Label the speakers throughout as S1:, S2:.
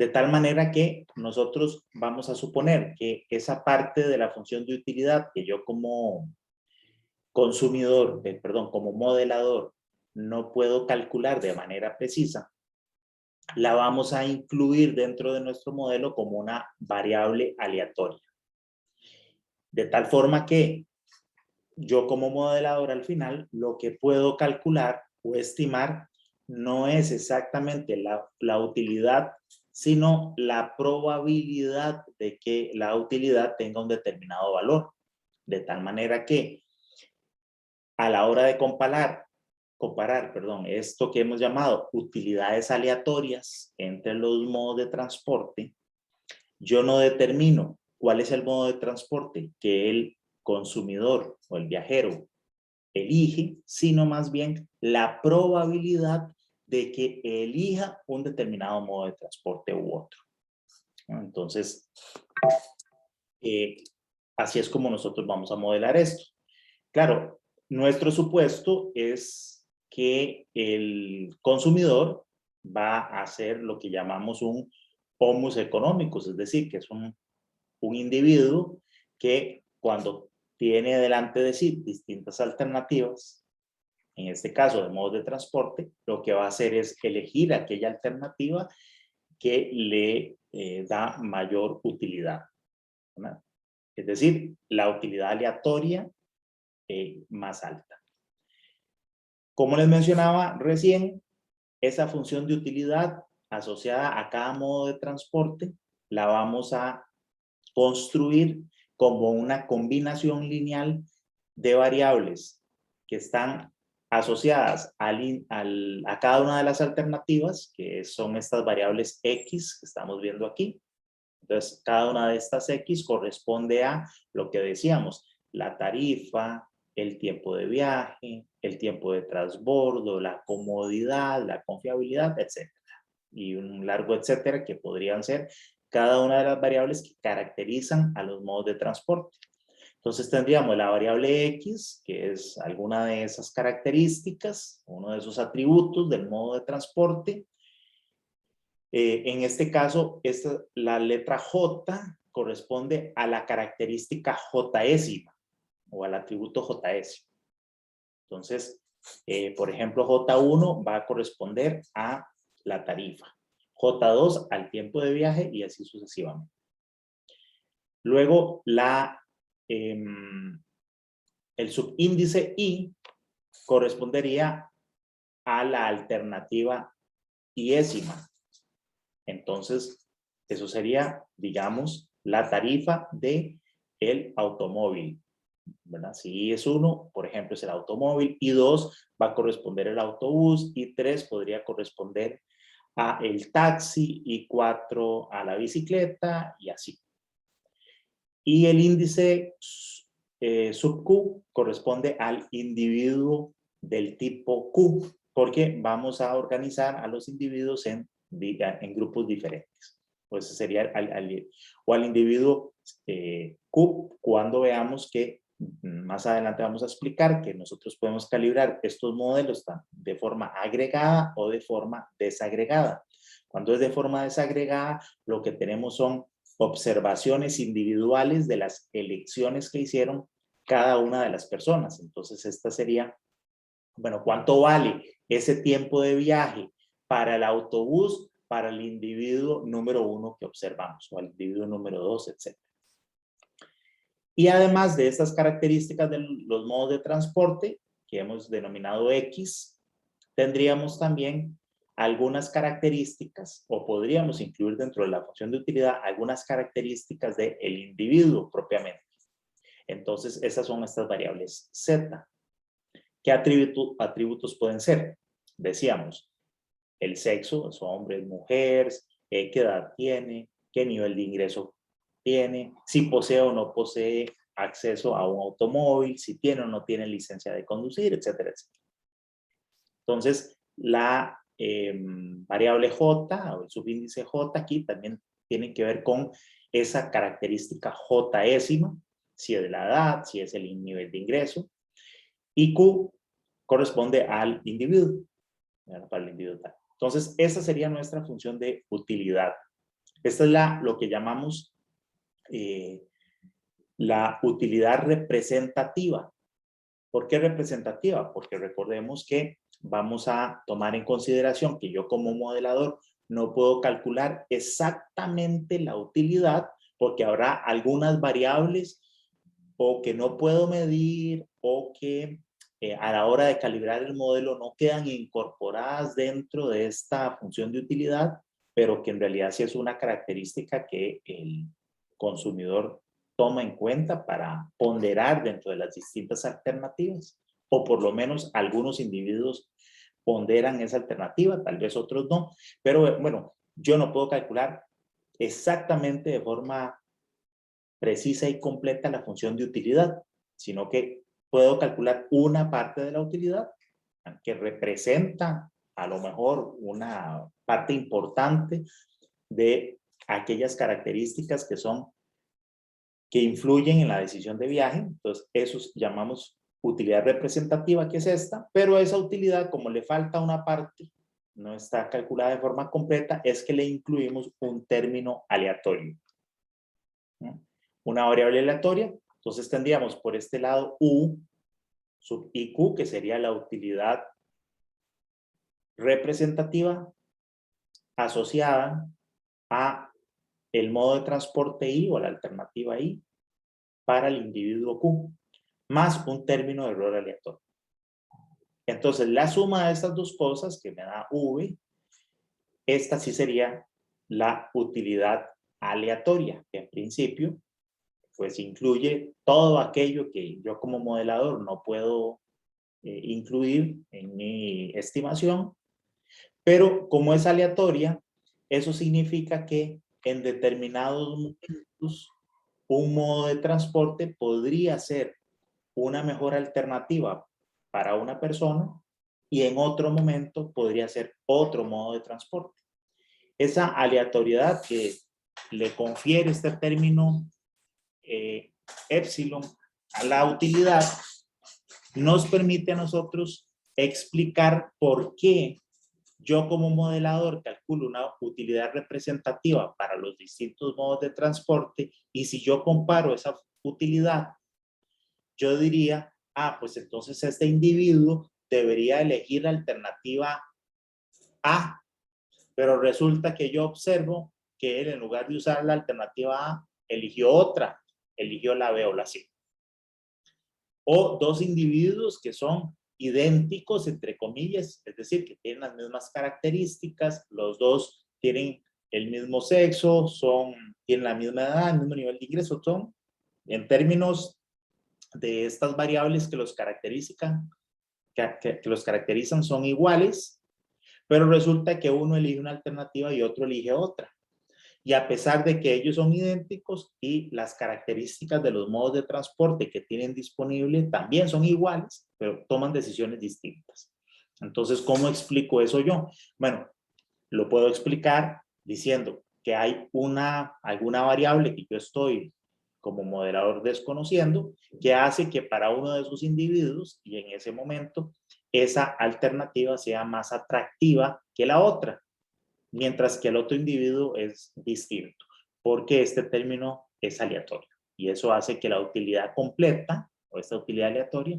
S1: De tal manera que nosotros vamos a suponer que esa parte de la función de utilidad que yo como consumidor, perdón, como modelador, no puedo calcular de manera precisa, la vamos a incluir dentro de nuestro modelo como una variable aleatoria. De tal forma que yo como modelador al final lo que puedo calcular o estimar no es exactamente la utilidad, sino la probabilidad de que la utilidad tenga un determinado valor. De tal manera que a la hora de comparar, esto que hemos llamado utilidades aleatorias entre los modos de transporte, yo no determino cuál es el modo de transporte que el consumidor o el viajero elige, sino más bien la probabilidad de que elija un determinado modo de transporte u otro. Entonces, así es como nosotros vamos a modelar esto. Claro, nuestro supuesto es que el consumidor va a ser lo que llamamos un homus economicus, es decir, que es un individuo que cuando tiene delante de sí distintas alternativas, en este caso de modos de transporte, lo que va a hacer es elegir aquella alternativa que le da mayor utilidad, ¿verdad? Es decir, la utilidad aleatoria más alta. Como les mencionaba recién, esa función de utilidad asociada a cada modo de transporte la vamos a construir como una combinación lineal de variables que están asociadas a cada una de las alternativas, que son estas variables X que estamos viendo aquí. Entonces, cada una de estas X corresponde a lo que decíamos, la tarifa, el tiempo de viaje, el tiempo de transbordo, la comodidad, la confiabilidad, etc. Y un largo etcétera que podrían ser cada una de las variables que caracterizan a los modos de transporte. Entonces tendríamos la variable X, que es alguna de esas características, uno de esos atributos del modo de transporte. En este caso, la letra J corresponde a la característica Jésima o al atributo Js. Entonces, por ejemplo, J1 va a corresponder a la tarifa, J2 al tiempo de viaje y así sucesivamente. Luego, el subíndice I correspondería a la alternativa iésima. Entonces, eso sería, digamos, la tarifa del automóvil, ¿verdad? Si I es 1, por ejemplo, es el automóvil, y 2 va a corresponder el autobús, y 3 podría corresponder a el taxi, y 4 a la bicicleta, y así. Y el índice sub Q corresponde al individuo del tipo Q, porque vamos a organizar a los individuos en grupos diferentes. Pues sería al individuo Q cuando veamos que más adelante vamos a explicar que nosotros podemos calibrar estos modelos de forma agregada o de forma desagregada. Cuando es de forma desagregada, lo que tenemos son observaciones individuales de las elecciones que hicieron cada una de las personas. Entonces, esta sería, bueno, ¿cuánto vale ese tiempo de viaje para el autobús, para el individuo número 1 que observamos, o el individuo número 2, etc. Y además de estas características de los modos de transporte, que hemos denominado X, tendríamos también algunas características, o podríamos incluir dentro de la función de utilidad algunas características del individuo propiamente. Entonces, esas son estas variables Z. ¿Qué atributos pueden ser? Decíamos, el sexo, son hombres, mujeres, qué edad tiene, qué nivel de ingreso tiene, si posee o no posee acceso a un automóvil, si tiene o no tiene licencia de conducir, etcétera, etcétera. Entonces, la variable J o el subíndice J aquí también tiene que ver con esa característica Jésima, si es de la edad, si es el nivel de ingreso, y Q corresponde al individuo, para el individuo tal. Entonces, esa sería nuestra función de utilidad. Esta es lo que llamamos la utilidad representativa. ¿Por qué representativa? Porque recordemos que vamos a tomar en consideración que yo como modelador no puedo calcular exactamente la utilidad porque habrá algunas variables o que no puedo medir o que a la hora de calibrar el modelo no quedan incorporadas dentro de esta función de utilidad, pero que en realidad sí es una característica que el consumidor toma en cuenta para ponderar dentro de las distintas alternativas, o por lo menos algunos individuos ponderan esa alternativa, tal vez otros no, pero bueno, yo no puedo calcular exactamente de forma precisa y completa la función de utilidad, sino que puedo calcular una parte de la utilidad que representa a lo mejor una parte importante de aquellas características que influyen en la decisión de viaje. Entonces, eso llamamos utilidad representativa, que es esta, pero esa utilidad, como le falta una parte, no está calculada de forma completa, es que le incluimos un término aleatorio. Una variable aleatoria, entonces tendríamos por este lado U sub IQ, que sería la utilidad representativa asociada a el modo de transporte I o la alternativa I para el individuo Q, más un término de error aleatorio. Entonces, la suma de estas dos cosas que me da V, esta sí sería la utilidad aleatoria, que en principio pues incluye todo aquello que yo como modelador no puedo incluir en mi estimación, pero como es aleatoria, eso significa que en determinados momentos un modo de transporte podría ser una mejor alternativa para una persona y en otro momento podría ser otro modo de transporte. Esa aleatoriedad que le confiere este término epsilon a la utilidad nos permite a nosotros explicar por qué yo como modelador calculo una utilidad representativa para los distintos modos de transporte y si yo comparo esa utilidad, yo diría, pues entonces este individuo debería elegir la alternativa A, pero resulta que yo observo que él en lugar de usar la alternativa A, eligió otra, eligió la B o la C. O dos individuos que son idénticos, entre comillas, es decir, que tienen las mismas características, los dos tienen el mismo sexo, tienen la misma edad, el mismo nivel de ingreso, son, en términos de estas variables que los caracterizan, son iguales, pero resulta que uno elige una alternativa y otro elige otra. Y a pesar de que ellos son idénticos y las características de los modos de transporte que tienen disponible también son iguales, pero toman decisiones distintas. Entonces, ¿cómo explico eso yo? Bueno, lo puedo explicar diciendo que hay alguna variable que yo estoy como modelador desconociendo, que hace que para uno de esos individuos y en ese momento esa alternativa sea más atractiva que la otra, mientras que el otro individuo es distinto, porque este término es aleatorio. Y eso hace que la utilidad completa, o esta utilidad aleatoria,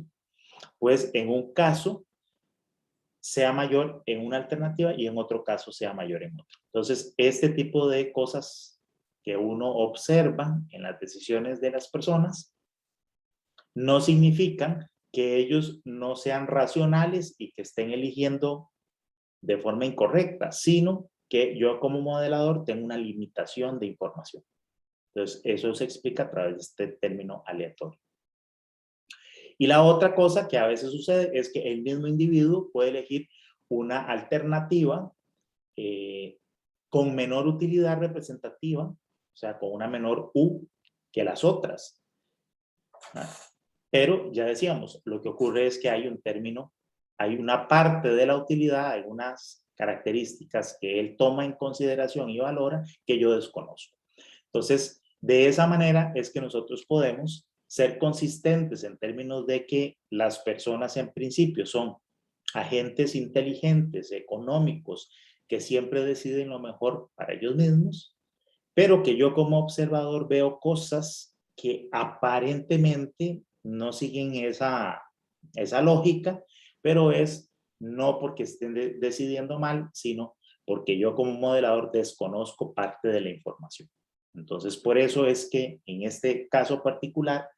S1: pues en un caso sea mayor en una alternativa y en otro caso sea mayor en otra. Entonces, este tipo de cosas que uno observa en las decisiones de las personas no significan que ellos no sean racionales y que estén eligiendo de forma incorrecta, sino que yo como modelador tengo una limitación de información. Entonces, eso se explica a través de este término aleatorio. Y la otra cosa que a veces sucede es que el mismo individuo puede elegir una alternativa con menor utilidad representativa, o sea, con una menor U que las otras. Pero ya decíamos, lo que ocurre es que hay un término, hay una parte de la utilidad, algunas características que él toma en consideración y valora que yo desconozco. Entonces, de esa manera es que nosotros podemos ser consistentes en términos de que las personas en principio son agentes inteligentes, económicos, que siempre deciden lo mejor para ellos mismos, pero que yo como observador veo cosas que aparentemente no siguen esa lógica, pero es no porque estén decidiendo mal, sino porque yo como modelador desconozco parte de la información. Entonces, por eso es que en este caso particular,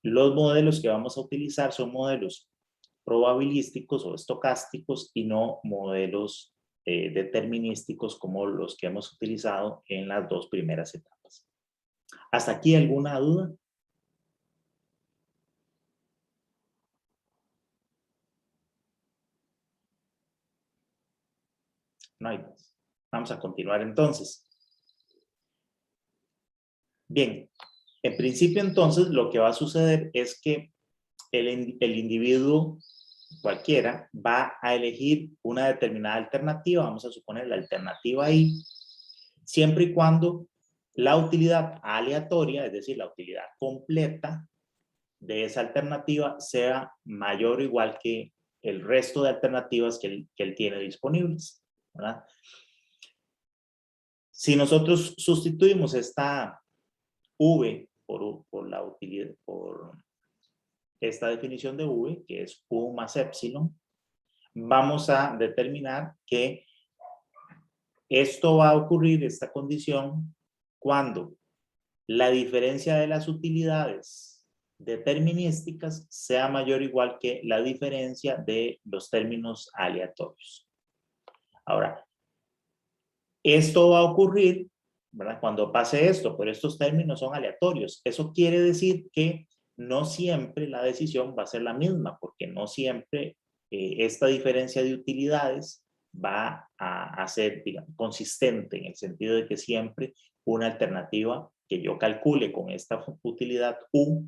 S1: los modelos que vamos a utilizar son modelos probabilísticos o estocásticos y no modelos determinísticos como los que hemos utilizado en las dos primeras etapas. ¿Hasta aquí alguna duda? No hay más. Vamos a continuar entonces. Bien, en principio entonces lo que va a suceder es que el individuo cualquiera va a elegir una determinada alternativa, vamos a suponer la alternativa I, siempre y cuando la utilidad aleatoria, es decir, la utilidad completa de esa alternativa sea mayor o igual que el resto de alternativas que él tiene disponibles, ¿verdad? Si nosotros sustituimos esta V por la utilidad, por esta definición de V, que es U más epsilon, vamos a determinar que esto va a ocurrir, esta condición, cuando la diferencia de las utilidades determinísticas sea mayor o igual que la diferencia de los términos aleatorios. Ahora, esto va a ocurrir, ¿verdad? Cuando pase esto, pero estos términos son aleatorios. Eso quiere decir que no siempre la decisión va a ser la misma, porque no siempre esta diferencia de utilidades va a ser, digamos, consistente en el sentido de que siempre una alternativa que yo calcule con esta utilidad U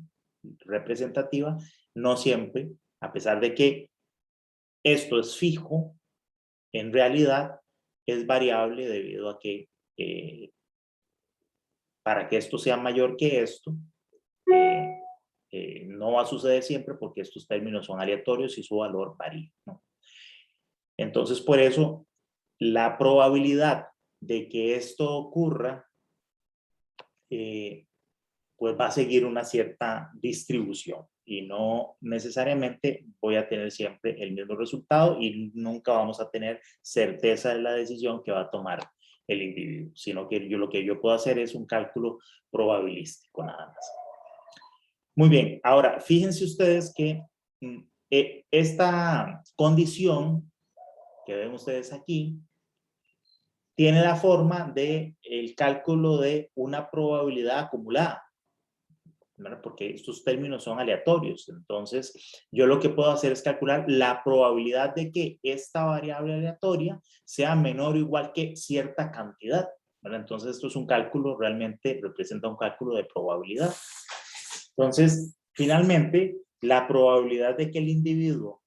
S1: representativa, no siempre, a pesar de que esto es fijo, en realidad es variable debido a que para que esto sea mayor que esto, no va a suceder siempre porque estos términos son aleatorios y su valor varía, ¿no? Entonces, por eso, la probabilidad de que esto ocurra, pues va a seguir una cierta distribución y no necesariamente voy a tener siempre el mismo resultado y nunca vamos a tener certeza de la decisión que va a tomar el individuo, sino que lo que yo puedo hacer es un cálculo probabilístico nada más. Muy bien, ahora fíjense ustedes que esta condición que ven ustedes aquí tiene la forma de el cálculo de una probabilidad acumulada, ¿verdad? Porque estos términos son aleatorios. Entonces, yo lo que puedo hacer es calcular la probabilidad de que esta variable aleatoria sea menor o igual que cierta cantidad, ¿verdad? Entonces, esto es un cálculo, realmente representa un cálculo de probabilidad. Entonces, finalmente, la probabilidad de que el individuo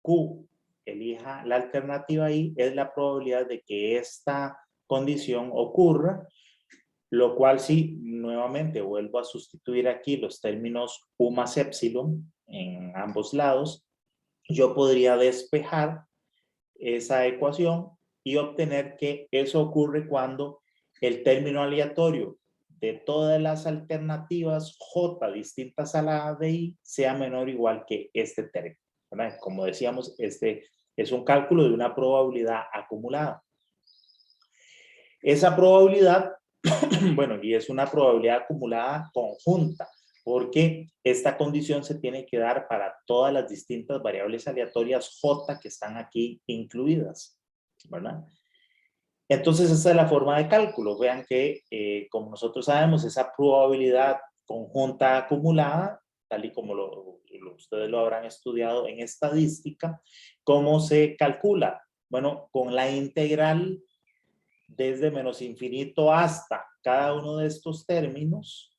S1: Q elija la alternativa I es la probabilidad de que esta condición ocurra, lo cual si nuevamente vuelvo a sustituir aquí los términos U más epsilon en ambos lados, yo podría despejar esa ecuación y obtener que eso ocurre cuando el término aleatorio de todas las alternativas J distintas a la de I sea menor o igual que este término, ¿verdad? Como decíamos, este es un cálculo de una probabilidad acumulada. Esa probabilidad, bueno, y es una probabilidad acumulada conjunta, porque esta condición se tiene que dar para todas las distintas variables aleatorias J que están aquí incluidas, ¿verdad? Entonces, esta es la forma de cálculo. Vean que, como nosotros sabemos, esa probabilidad conjunta acumulada, tal y como ustedes lo habrán estudiado en estadística, ¿cómo se calcula? Bueno, con la integral desde menos infinito hasta cada uno de estos términos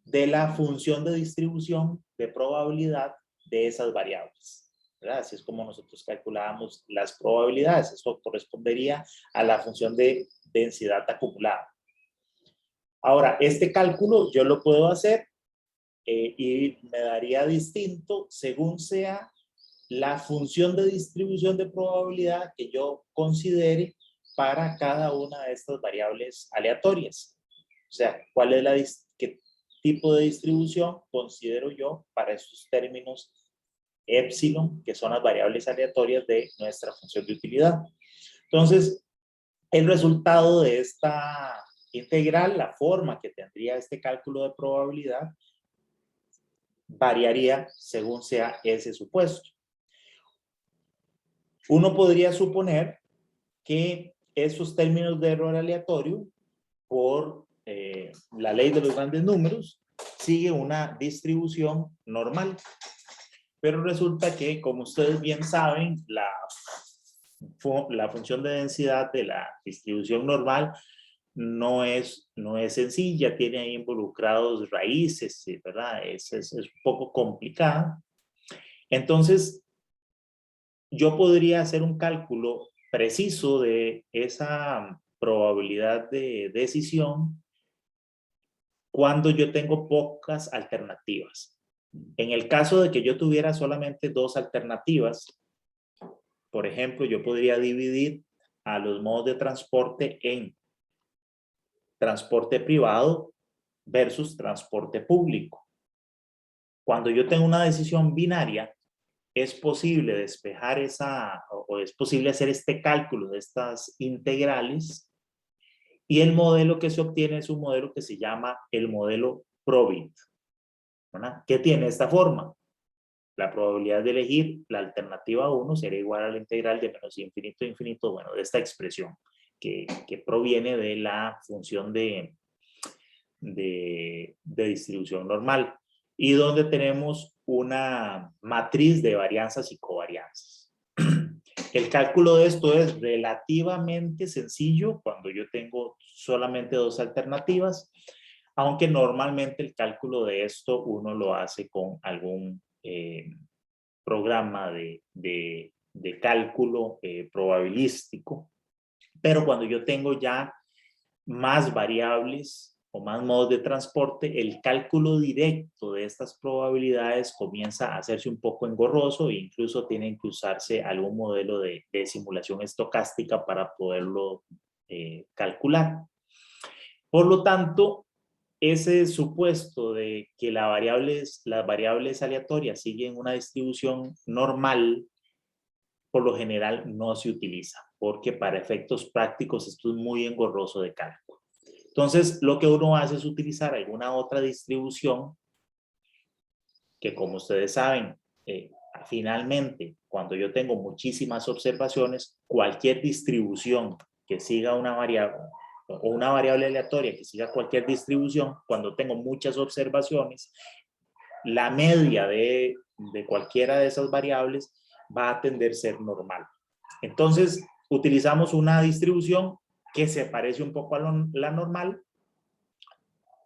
S1: de la función de distribución de probabilidad de esas variables, ¿verdad? Así es como nosotros calculábamos las probabilidades. Esto correspondería a la función de densidad acumulada. Ahora, este cálculo yo lo puedo hacer y me daría distinto según sea la función de distribución de probabilidad que yo considere para cada una de estas variables aleatorias. O sea, qué tipo de distribución considero yo para esos términos epsilon, que son las variables aleatorias de nuestra función de utilidad. Entonces, el resultado de esta integral, la forma que tendría este cálculo de probabilidad, variaría según sea ese supuesto. Uno podría suponer que esos términos de error aleatorio, por la ley de los grandes números, sigue una distribución normal. Pero resulta que, como ustedes bien saben, la función de densidad de la distribución normal no es sencilla, tiene ahí involucrados raíces, ¿verdad? Es un poco complicada. Entonces, yo podría hacer un cálculo preciso de esa probabilidad de decisión cuando yo tengo pocas alternativas. En el caso de que yo tuviera solamente dos alternativas, por ejemplo, yo podría dividir a los modos de transporte en transporte privado versus transporte público. Cuando yo tengo una decisión binaria, es posible despejar o es posible hacer este cálculo de estas integrales, y el modelo que se obtiene es un modelo que se llama el modelo Probit, ¿verdad? ¿Qué tiene esta forma? La probabilidad de elegir la alternativa 1 sería igual a la integral de menos infinito a infinito, bueno, de esta expresión que proviene de la función de distribución normal, y donde tenemos una matriz de varianzas y covarianzas. El cálculo de esto es relativamente sencillo cuando yo tengo solamente dos alternativas, aunque normalmente el cálculo de esto uno lo hace con algún programa de cálculo probabilístico. Pero cuando yo tengo ya más variables o más modos de transporte, el cálculo directo de estas probabilidades comienza a hacerse un poco engorroso, e incluso tiene que usarse algún modelo de simulación estocástica para poderlo calcular. Por lo tanto, ese supuesto de que las variables aleatorias siguen una distribución normal, por lo general no se utiliza, porque para efectos prácticos esto es muy engorroso de cálculo. Entonces, lo que uno hace es utilizar alguna otra distribución que, como ustedes saben, finalmente, cuando yo tengo muchísimas observaciones, cualquier distribución que siga una variable o una variable aleatoria que siga cualquier distribución, cuando tengo muchas observaciones, la media de cualquiera de esas variables va a tender a ser normal. Entonces, utilizamos una distribución que se parece un poco a la normal.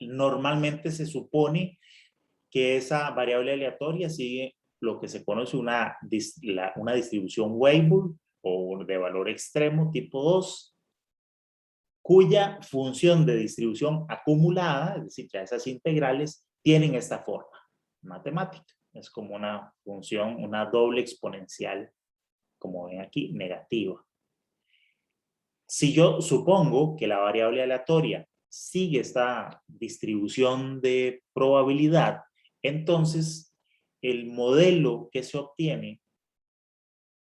S1: Normalmente se supone que esa variable aleatoria sigue lo que se conoce una distribución Weibull o de valor extremo tipo 2, cuya función de distribución acumulada, es decir, que esas integrales tienen esta forma matemática. Es como una función, una doble exponencial, como ven aquí, negativa. Si yo supongo que la variable aleatoria sigue esta distribución de probabilidad, entonces el modelo que se obtiene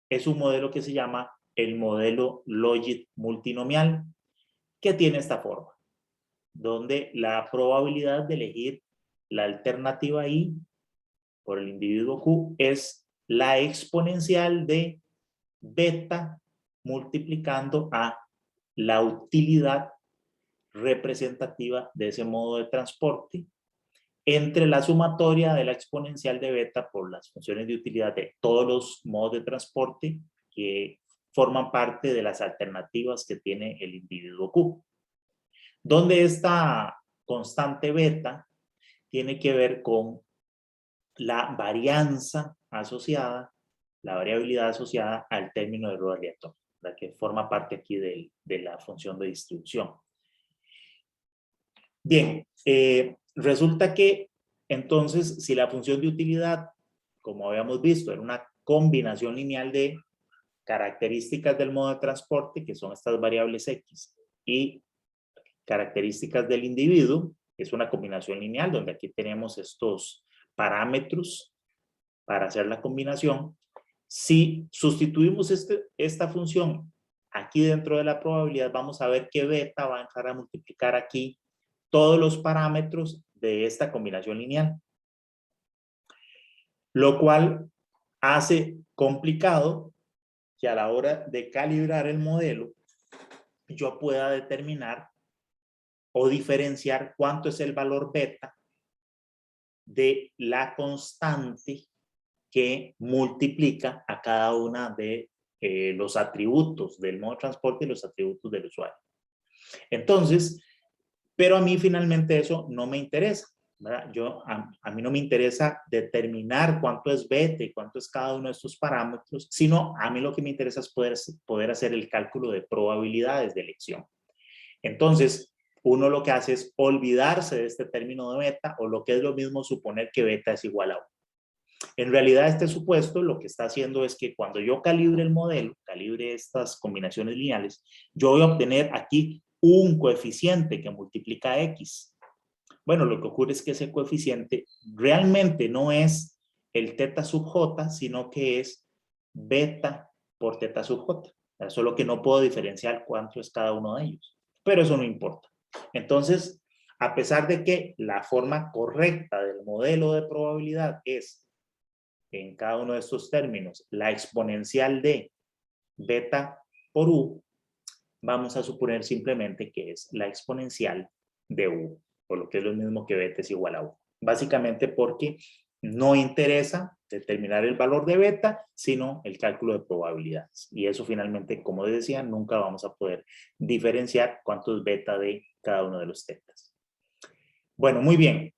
S1: es un modelo que se llama el modelo Logit multinomial, que tiene esta forma, donde la probabilidad de elegir la alternativa I por el individuo Q es la exponencial de beta multiplicando a la utilidad representativa de ese modo de transporte entre la sumatoria de la exponencial de beta por las funciones de utilidad de todos los modos de transporte que forman parte de las alternativas que tiene el individuo Q. Donde esta constante beta tiene que ver con la varianza asociada, la variabilidad asociada al término de error aleatorio, la que forma parte aquí de la función de distribución. Bien, resulta que entonces si la función de utilidad, como habíamos visto, era una combinación lineal de características del modo de transporte, que son estas variables X, y características del individuo, que es una combinación lineal, donde aquí tenemos estos parámetros para hacer la combinación. Si sustituimos esta función aquí dentro de la probabilidad, vamos a ver que beta va a entrar a multiplicar aquí todos los parámetros de esta combinación lineal, lo cual hace complicado que a la hora de calibrar el modelo yo pueda determinar o diferenciar cuánto es el valor beta de la constante que multiplica a cada una de los atributos del modo de transporte y los atributos del usuario. Entonces, pero a mí finalmente eso no me interesa, ¿verdad? A mí no me interesa determinar cuánto es beta y cuánto es cada uno de estos parámetros, sino a mí lo que me interesa es poder hacer el cálculo de probabilidades de elección. Entonces, uno lo que hace es olvidarse de este término de beta, o lo que es lo mismo suponer que beta es igual a 1. En realidad, este supuesto lo que está haciendo es que cuando yo calibre el modelo, calibre estas combinaciones lineales, yo voy a obtener aquí un coeficiente que multiplica X. Bueno, lo que ocurre es que ese coeficiente realmente no es el teta sub j, sino que es beta por teta sub j. Solo que no puedo diferenciar cuánto es cada uno de ellos. Pero eso no importa. Entonces, a pesar de que la forma correcta del modelo de probabilidad es en cada uno de estos términos la exponencial de beta por u, vamos a suponer simplemente que es la exponencial de u, o lo que es lo mismo que beta es igual a u. Básicamente porque no interesa determinar el valor de beta, sino el cálculo de probabilidades. Y eso finalmente, como decía, nunca vamos a poder diferenciar cuánto es beta de cada uno de los tetas. Bueno, muy bien.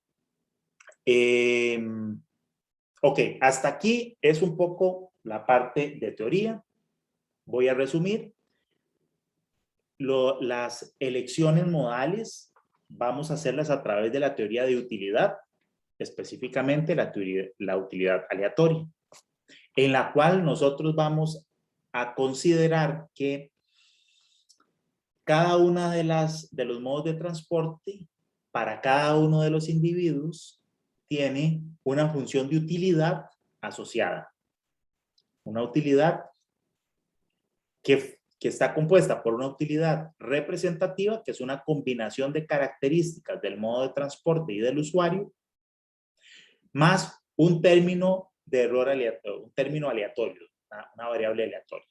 S1: Ok, hasta aquí es un poco la parte de teoría. Voy a resumir. Las elecciones modales vamos a hacerlas a través de la teoría de utilidad, específicamente la utilidad aleatoria, en la cual nosotros vamos a considerar que cada una de los modos de transporte para cada uno de los individuos tiene una función de utilidad asociada. Una utilidad que está compuesta por una utilidad representativa, que es una combinación de características del modo de transporte y del usuario, más un término de error aleatorio, un término aleatorio, una variable aleatoria.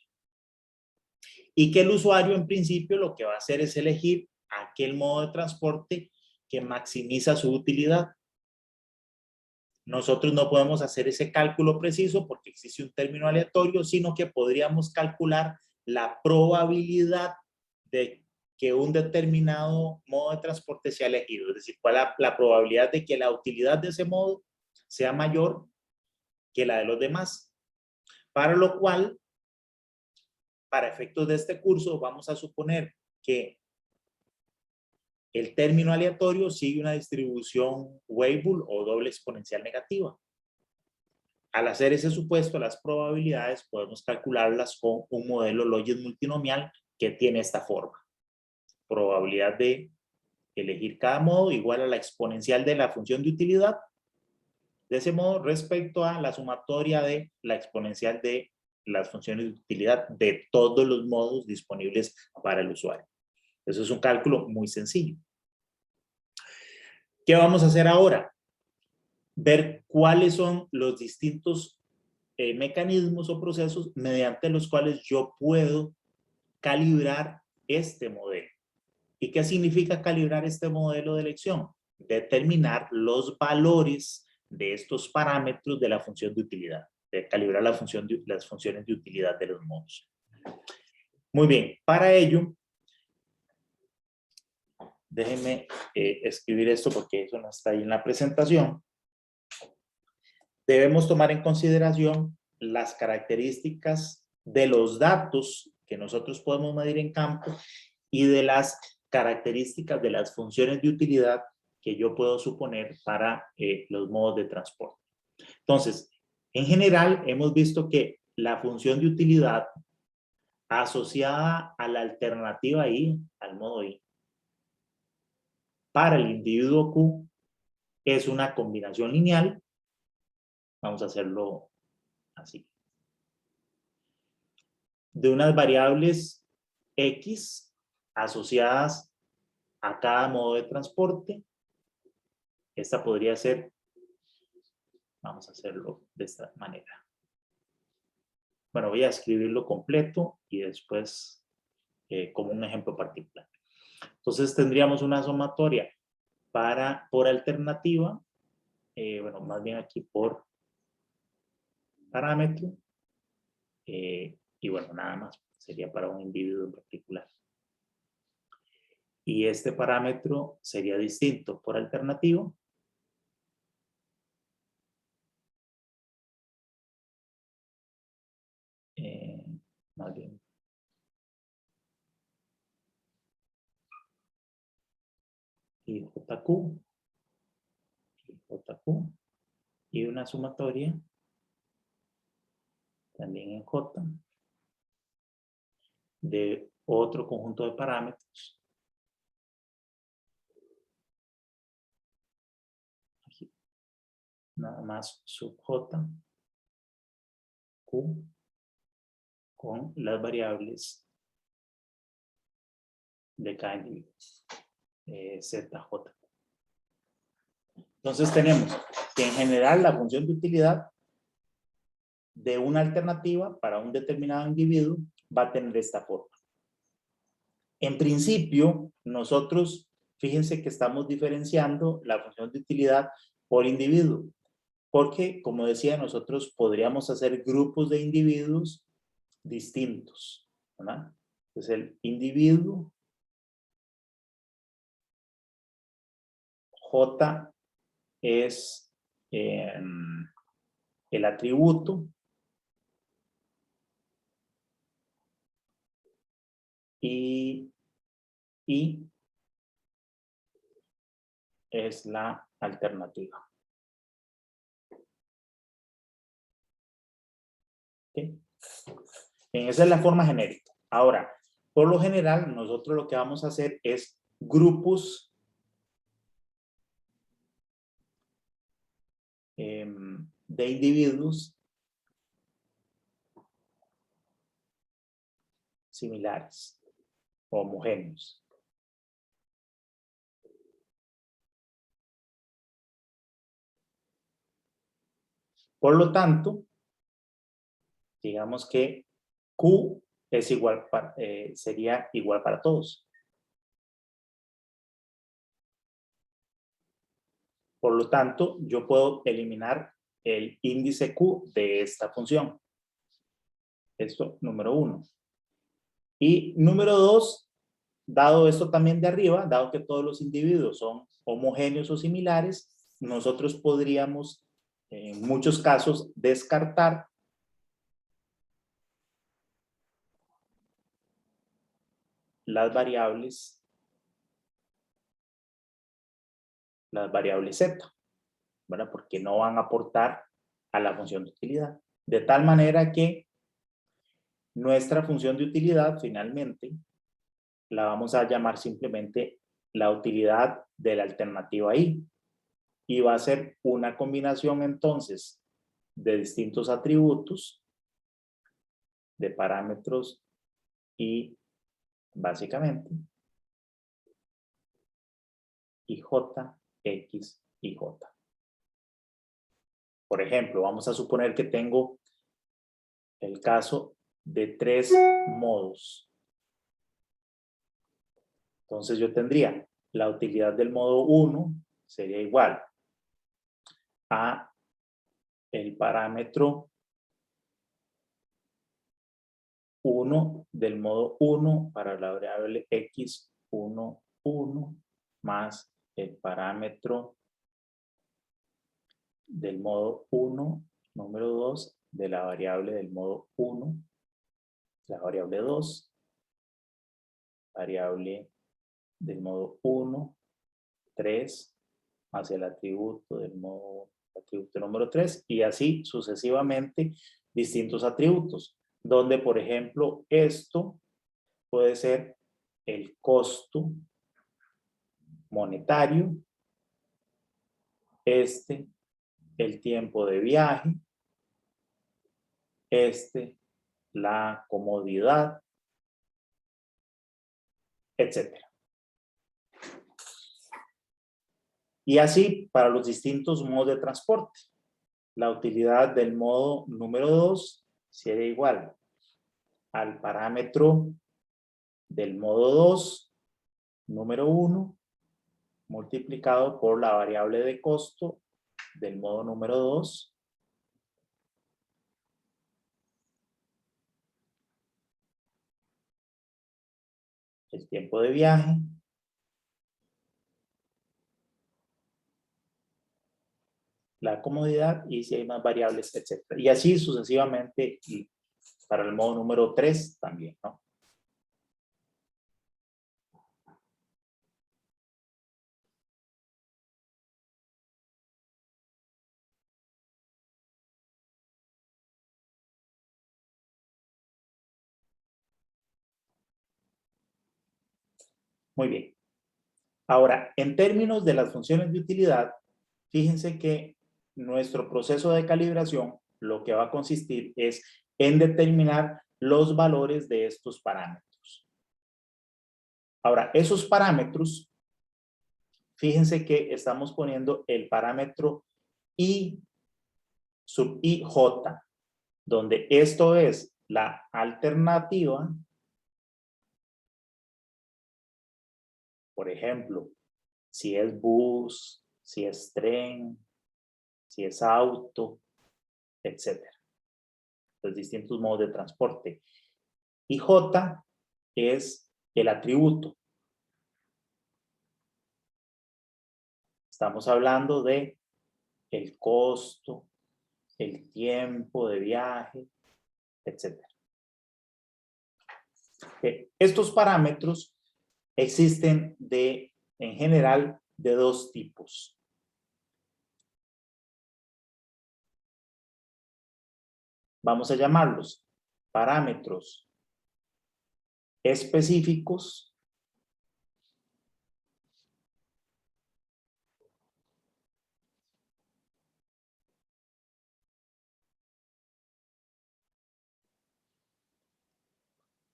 S1: Y que el usuario en principio lo que va a hacer es elegir aquel modo de transporte que maximiza su utilidad. Nosotros no podemos hacer ese cálculo preciso porque existe un término aleatorio, sino que podríamos calcular la probabilidad de que un determinado modo de transporte sea elegido. Es decir, cuál es la probabilidad de que la utilidad de ese modo sea mayor que la de los demás. Para lo cual, para efectos de este curso, vamos a suponer que el término aleatorio sigue una distribución Weibull o doble exponencial negativa. Al hacer ese supuesto, las probabilidades podemos calcularlas con un modelo Logit multinomial que tiene esta forma. Probabilidad de elegir cada modo igual a la exponencial de la función de utilidad de ese modo respecto a la sumatoria de la exponencial de las funciones de utilidad de todos los modos disponibles para el usuario. Eso es un cálculo muy sencillo. ¿Qué vamos a hacer ahora? Ver cuáles son los distintos mecanismos o procesos mediante los cuales yo puedo calibrar este modelo. ¿Y qué significa calibrar este modelo de elección? Determinar los valores de estos parámetros de la función de utilidad, de calibrar las funciones de utilidad de los modos. Muy bien, para ello, déjenme escribir esto porque eso no está ahí en la presentación. Debemos tomar en consideración las características de los datos que nosotros podemos medir en campo y de las características de las funciones de utilidad que yo puedo suponer para los modos de transporte. Entonces, en general, hemos visto que la función de utilidad asociada a la alternativa I, al modo I, para el individuo Q es una combinación lineal. Vamos a hacerlo así. De unas variables X asociadas a cada modo de transporte. Esta podría ser, vamos a hacerlo de esta manera. Bueno, voy a escribirlo completo y después como un ejemplo particular. Entonces tendríamos una sumatoria por alternativa, bueno, más bien aquí por parámetro, y bueno, nada más, sería para un individuo en particular. Y este parámetro sería distinto por alternativa. Más bien. Y JQ, y una sumatoria también en J de otro conjunto de parámetros. Aquí, nada más sub J, Q, con las variables de cada individuo, ZJ. Entonces tenemos que en general la función de utilidad de una alternativa para un determinado individuo va a tener esta forma. En principio, nosotros, fíjense que estamos diferenciando la función de utilidad por individuo, porque, como decía, nosotros podríamos hacer grupos de individuos distintos, ¿verdad? Entonces, el individuo J es el atributo y es la alternativa. ¿Okay? Esa es la forma genérica. Ahora, por lo general, nosotros lo que vamos a hacer es grupos de individuos similares o homogéneos. Por lo tanto, digamos que Q es igual sería igual para todos. Por lo tanto, yo puedo eliminar el índice Q de esta función. Esto, número 1. Y número 2, dado esto también de arriba, dado que todos los individuos son homogéneos o similares, nosotros podríamos, en muchos casos, descartar las variables Z, ¿verdad? Porque no van a aportar a la función de utilidad. De tal manera que nuestra función de utilidad, finalmente, la vamos a llamar simplemente la utilidad de la alternativa I. Y va a ser una combinación, entonces, de distintos atributos, de parámetros y, básicamente, y J, X y J. Por ejemplo, vamos a suponer que tengo el caso de 3 modos. Entonces yo tendría la utilidad del modo 1 sería igual a el parámetro 1 del modo 1 para la variable X 1, 1 más el parámetro del modo 1, número 2, de la variable del modo 1, la variable 2, variable del modo 1, 3, más el atributo del modo, atributo número 3, y así sucesivamente distintos atributos. donde, por ejemplo, esto puede ser el costo monetario, el tiempo de viaje, la comodidad, etc. Y así para los distintos modos de transporte. La utilidad del modo número 2 sería igual al parámetro del modo 2, número 1, multiplicado por la variable de costo del modo número 2, el tiempo de viaje, la comodidad y si hay más variables, etc. Y así sucesivamente y para el modo número 3 también, ¿no? Muy bien. Ahora, en términos de las funciones de utilidad, fíjense que nuestro proceso de calibración lo que va a consistir es en determinar los valores de estos parámetros. Ahora, esos parámetros, fíjense que estamos poniendo el parámetro I sub IJ, donde esto es la alternativa. Por ejemplo, si es bus, si es tren, si es auto, etc. Los distintos modos de transporte. Y J es el atributo. Estamos hablando de el costo, el tiempo de viaje, etc. Estos parámetros existen en general de dos tipos. Vamos a llamarlos parámetros específicos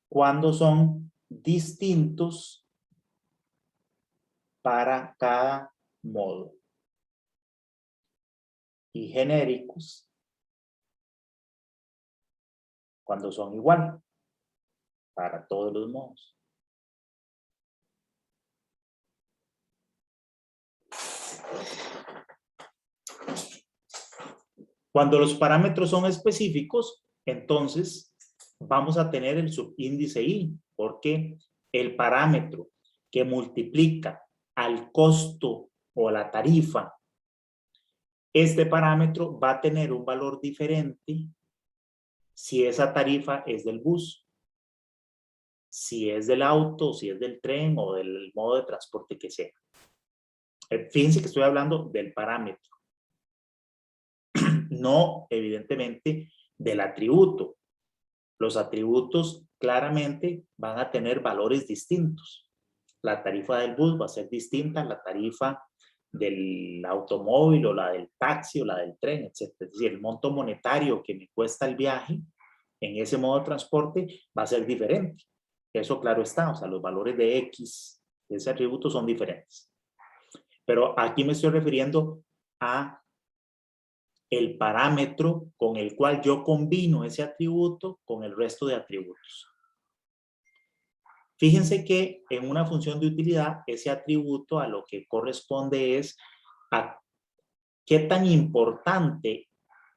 S1: cuando son distintos para cada modo y genéricos cuando son igual para todos los modos. Cuando los parámetros son específicos, entonces vamos a tener el subíndice I, porque el parámetro que multiplica al costo o la tarifa, este parámetro va a tener un valor diferente si esa tarifa es del bus, si es del auto, si es del tren o del modo de transporte que sea. Fíjense que estoy hablando del parámetro, no evidentemente del atributo. Los atributos claramente van a tener valores distintos. La tarifa del bus va a ser distinta a la tarifa del automóvil o la del taxi o la del tren, etc. Es decir, el monto monetario que me cuesta el viaje en ese modo de transporte va a ser diferente. Eso claro está, o sea, los valores de X de ese atributo son diferentes. Pero aquí me estoy refiriendo a el parámetro con el cual yo combino ese atributo con el resto de atributos. Fíjense que en una función de utilidad, ese atributo a lo que corresponde es a qué tan importante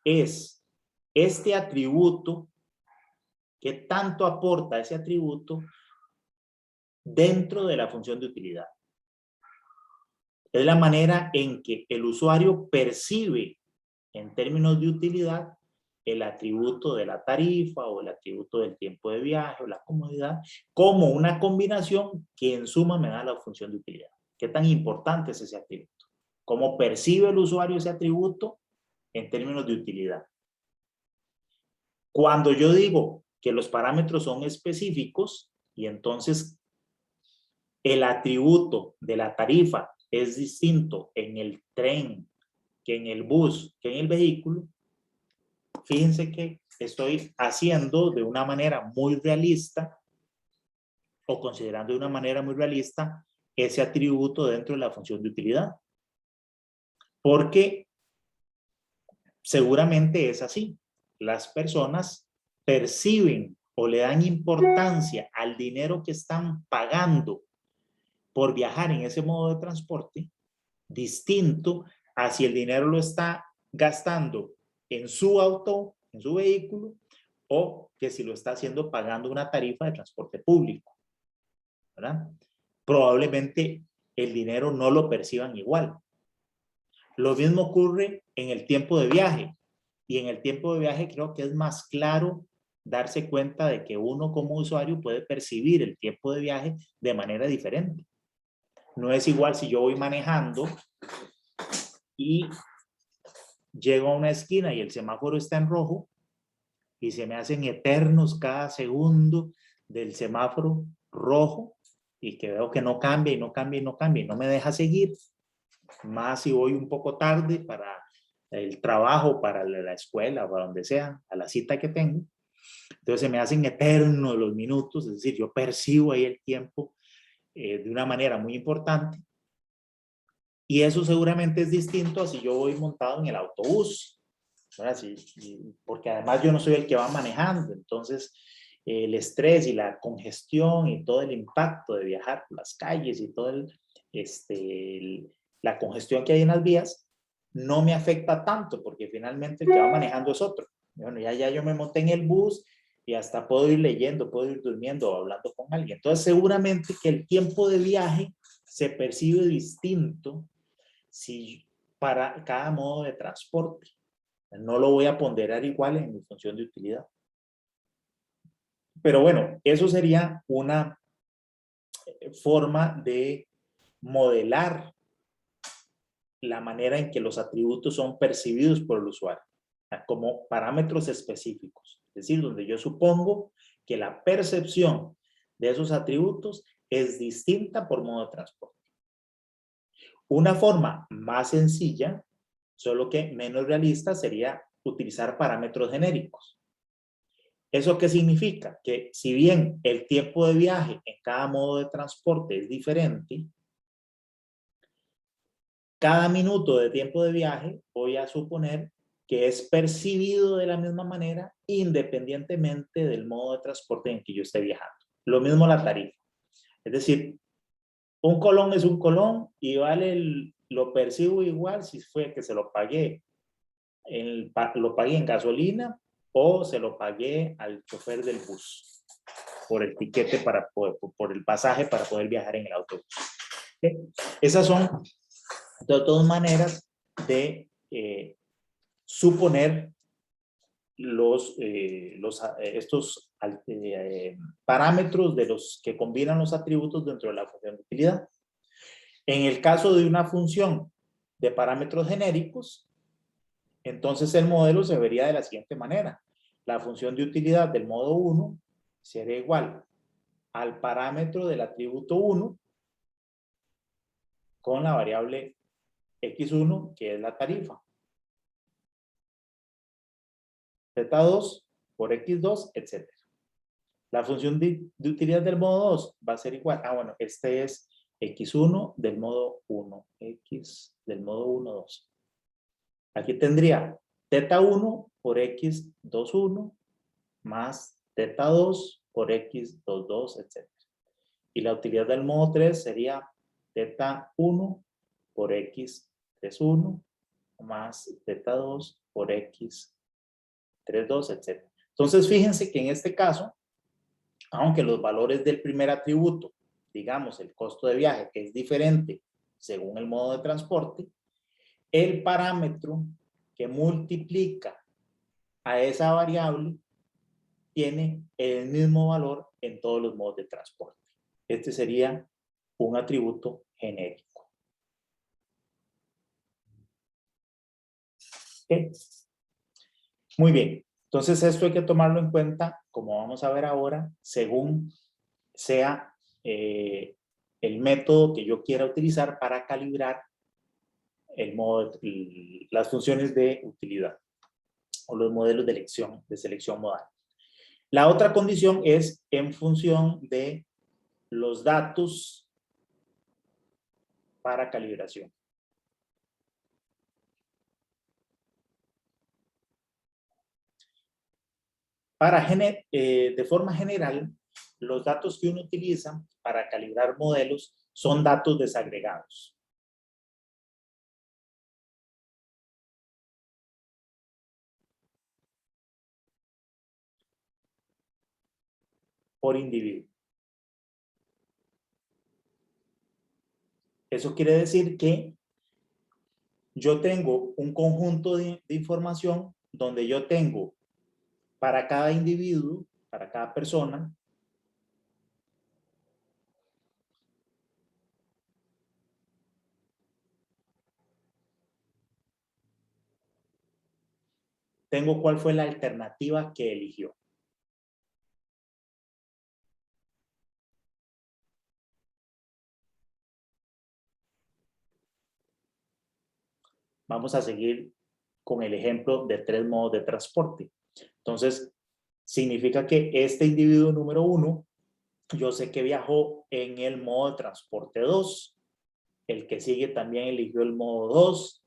S1: es este atributo, qué tanto aporta ese atributo dentro de la función de utilidad. Es la manera en que el usuario percibe en términos de utilidad el atributo de la tarifa o el atributo del tiempo de viaje o la comodidad como una combinación que en suma me da la función de utilidad. ¿Qué tan importante es ese atributo? ¿Cómo percibe el usuario ese atributo en términos de utilidad? Cuando yo digo que los parámetros son específicos y entonces el atributo de la tarifa es distinto en el tren que en el bus, que en el vehículo, fíjense que estoy haciendo de una manera muy realista o considerando de una manera muy realista ese atributo dentro de la función de utilidad. Porque seguramente es así. Las personas perciben o le dan importancia al dinero que están pagando por viajar en ese modo de transporte, distinto a si el dinero lo está gastando en su auto, en su vehículo, o que si lo está haciendo pagando una tarifa de transporte público, ¿verdad? Probablemente el dinero no lo perciban igual. Lo mismo ocurre en el tiempo de viaje. Y en el tiempo de viaje creo que es más claro darse cuenta de que uno como usuario puede percibir el tiempo de viaje de manera diferente. No es igual si yo voy manejando y llego a una esquina y el semáforo está en rojo y se me hacen eternos cada segundo del semáforo rojo y que veo que no cambia y no cambia y no cambia y no me deja seguir. Más si voy un poco tarde para el trabajo, para la escuela, para donde sea, a la cita que tengo. Entonces se me hacen eternos los minutos, es decir, yo percibo ahí el tiempo de una manera muy importante. Y eso seguramente es distinto a si yo voy montado en el autobús, porque además yo no soy el que va manejando, entonces el estrés y la congestión y todo el impacto de viajar por las calles y todo la congestión que hay en las vías no me afecta tanto, porque finalmente el que va manejando es otro. Bueno, ya yo me monté en el bus y hasta puedo ir leyendo, puedo ir durmiendo o hablando con alguien. Entonces seguramente que el tiempo de viaje se percibe distinto para cada modo de transporte. No lo voy a ponderar igual en mi función de utilidad. Pero bueno, eso sería una forma de modelar la manera en que los atributos son percibidos por el usuario, como parámetros específicos. Es decir, donde yo supongo que la percepción de esos atributos es distinta por modo de transporte. Una forma más sencilla, solo que menos realista, sería utilizar parámetros genéricos. ¿Eso qué significa? Que si bien el tiempo de viaje en cada modo de transporte es diferente, cada minuto de tiempo de viaje voy a suponer que es percibido de la misma manera independientemente del modo de transporte en que yo esté viajando. Lo mismo la tarifa. Es decir, un colón es un colón y lo percibo igual si fue que se lo pagué en gasolina o se lo pagué al chofer del bus por el tiquete por el pasaje para poder viajar en el autobús. ¿Okay? Esas son de todas maneras de suponer estos parámetros de los que combinan los atributos dentro de la función de utilidad. En el caso de una función de parámetros genéricos, entonces el modelo se vería de la siguiente manera. La función de utilidad del modo 1 sería igual al parámetro del atributo 1 con la variable x1, que es la tarifa. Z2 por x2, etc. La función de utilidad del modo 2 va a ser igual. Bueno, este es x1 del modo 1, x del modo 1, 2. Aquí tendría θ1 por x21 más θ2 por x22, etc. Y la utilidad del modo 3 sería θ1 por x31 más θ2 por x32, etc. Entonces, fíjense que en este caso, aunque los valores del primer atributo, digamos el costo de viaje, que es diferente según el modo de transporte, el parámetro que multiplica a esa variable tiene el mismo valor en todos los modos de transporte. Este sería un atributo genérico. ¿Okay? Muy bien. Entonces, esto hay que tomarlo en cuenta, como vamos a ver ahora, según sea el método que yo quiera utilizar para calibrar las funciones de utilidad o los modelos de selección modal. La otra condición es en función de los datos para calibración. De forma general, los datos que uno utiliza para calibrar modelos son datos desagregados. Por individuo. Eso quiere decir que yo tengo un conjunto de información donde yo tengo para cada individuo, para cada persona, tengo cuál fue la alternativa que eligió. Vamos a seguir con el ejemplo de 3 modos de transporte. Entonces, significa que este individuo número 1, yo sé que viajó en el modo de transporte 2. El que sigue también eligió el modo 2.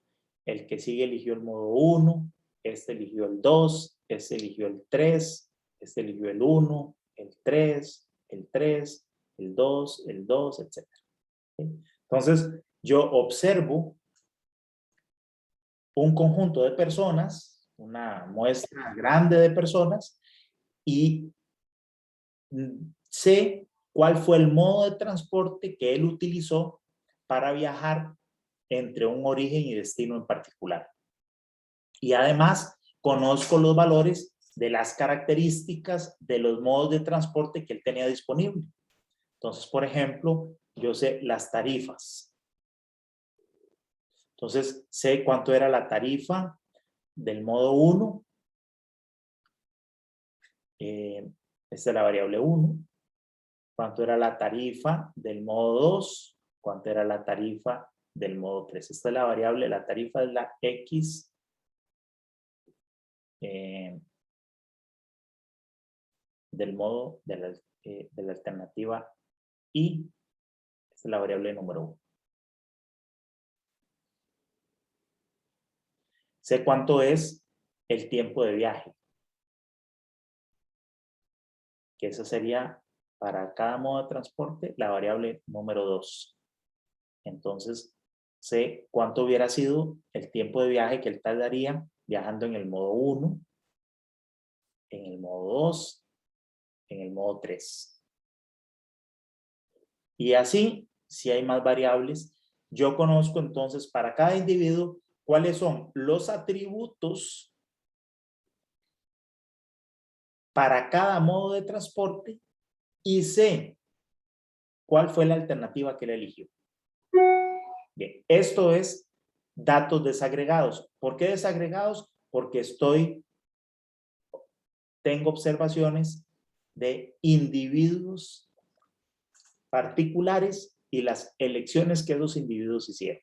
S1: El que sigue eligió el modo 1. Este eligió el 2. Este eligió el 3. Este eligió el 1, el 3, el 3, el 2, el 2, etc. Entonces, yo observo un conjunto de personas, una muestra grande de personas, y sé cuál fue el modo de transporte que él utilizó para viajar entre un origen y destino en particular. Y además, conozco los valores de las características de los modos de transporte que él tenía disponible. Entonces, por ejemplo, yo sé las tarifas. Entonces, sé cuánto era la tarifa del modo 1. Esta es la variable 1. Cuánto era la tarifa del modo 2. Cuánto era la tarifa del modo 3. Esta es la variable, la tarifa es la X del modo de la alternativa Y. Esta es la variable número 1. Sé cuánto es el tiempo de viaje, que esa sería para cada modo de transporte la variable número 2. Entonces, sé cuánto hubiera sido el tiempo de viaje que él tardaría viajando en el modo 1, en el modo 2, en el modo 3. Y así, si hay más variables, yo conozco entonces para cada individuo cuáles son los atributos para cada modo de transporte y sé cuál fue la alternativa que él eligió. Bien, esto es datos desagregados. ¿Por qué desagregados? Porque tengo observaciones de individuos particulares y las elecciones que esos individuos hicieron.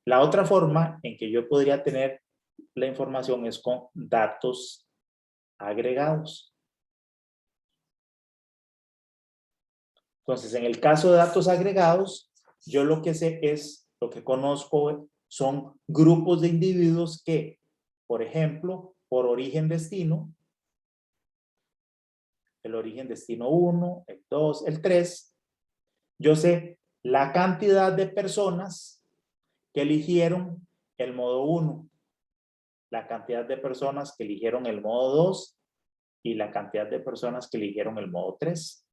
S1: La otra forma en que yo podría tener la información es con datos agregados. Entonces, en el caso de datos agregados, yo lo que sé es, lo que conozco son grupos de individuos que, por ejemplo, por origen-destino, el origen-destino 1, el 2, el 3, yo sé la cantidad de personas que eligieron el modo 1, la cantidad de personas que eligieron el modo 2 y la cantidad de personas que eligieron el modo 3.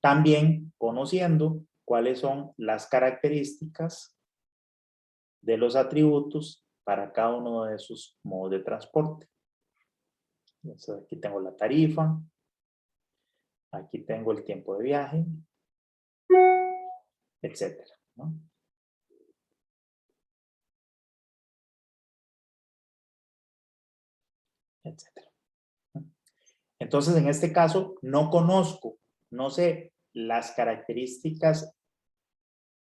S1: También conociendo cuáles son las características de los atributos para cada uno de sus modos de transporte. Entonces, aquí tengo la tarifa, aquí tengo el tiempo de viaje, etcétera, ¿no? Entonces, en este caso, no conozco, no sé las características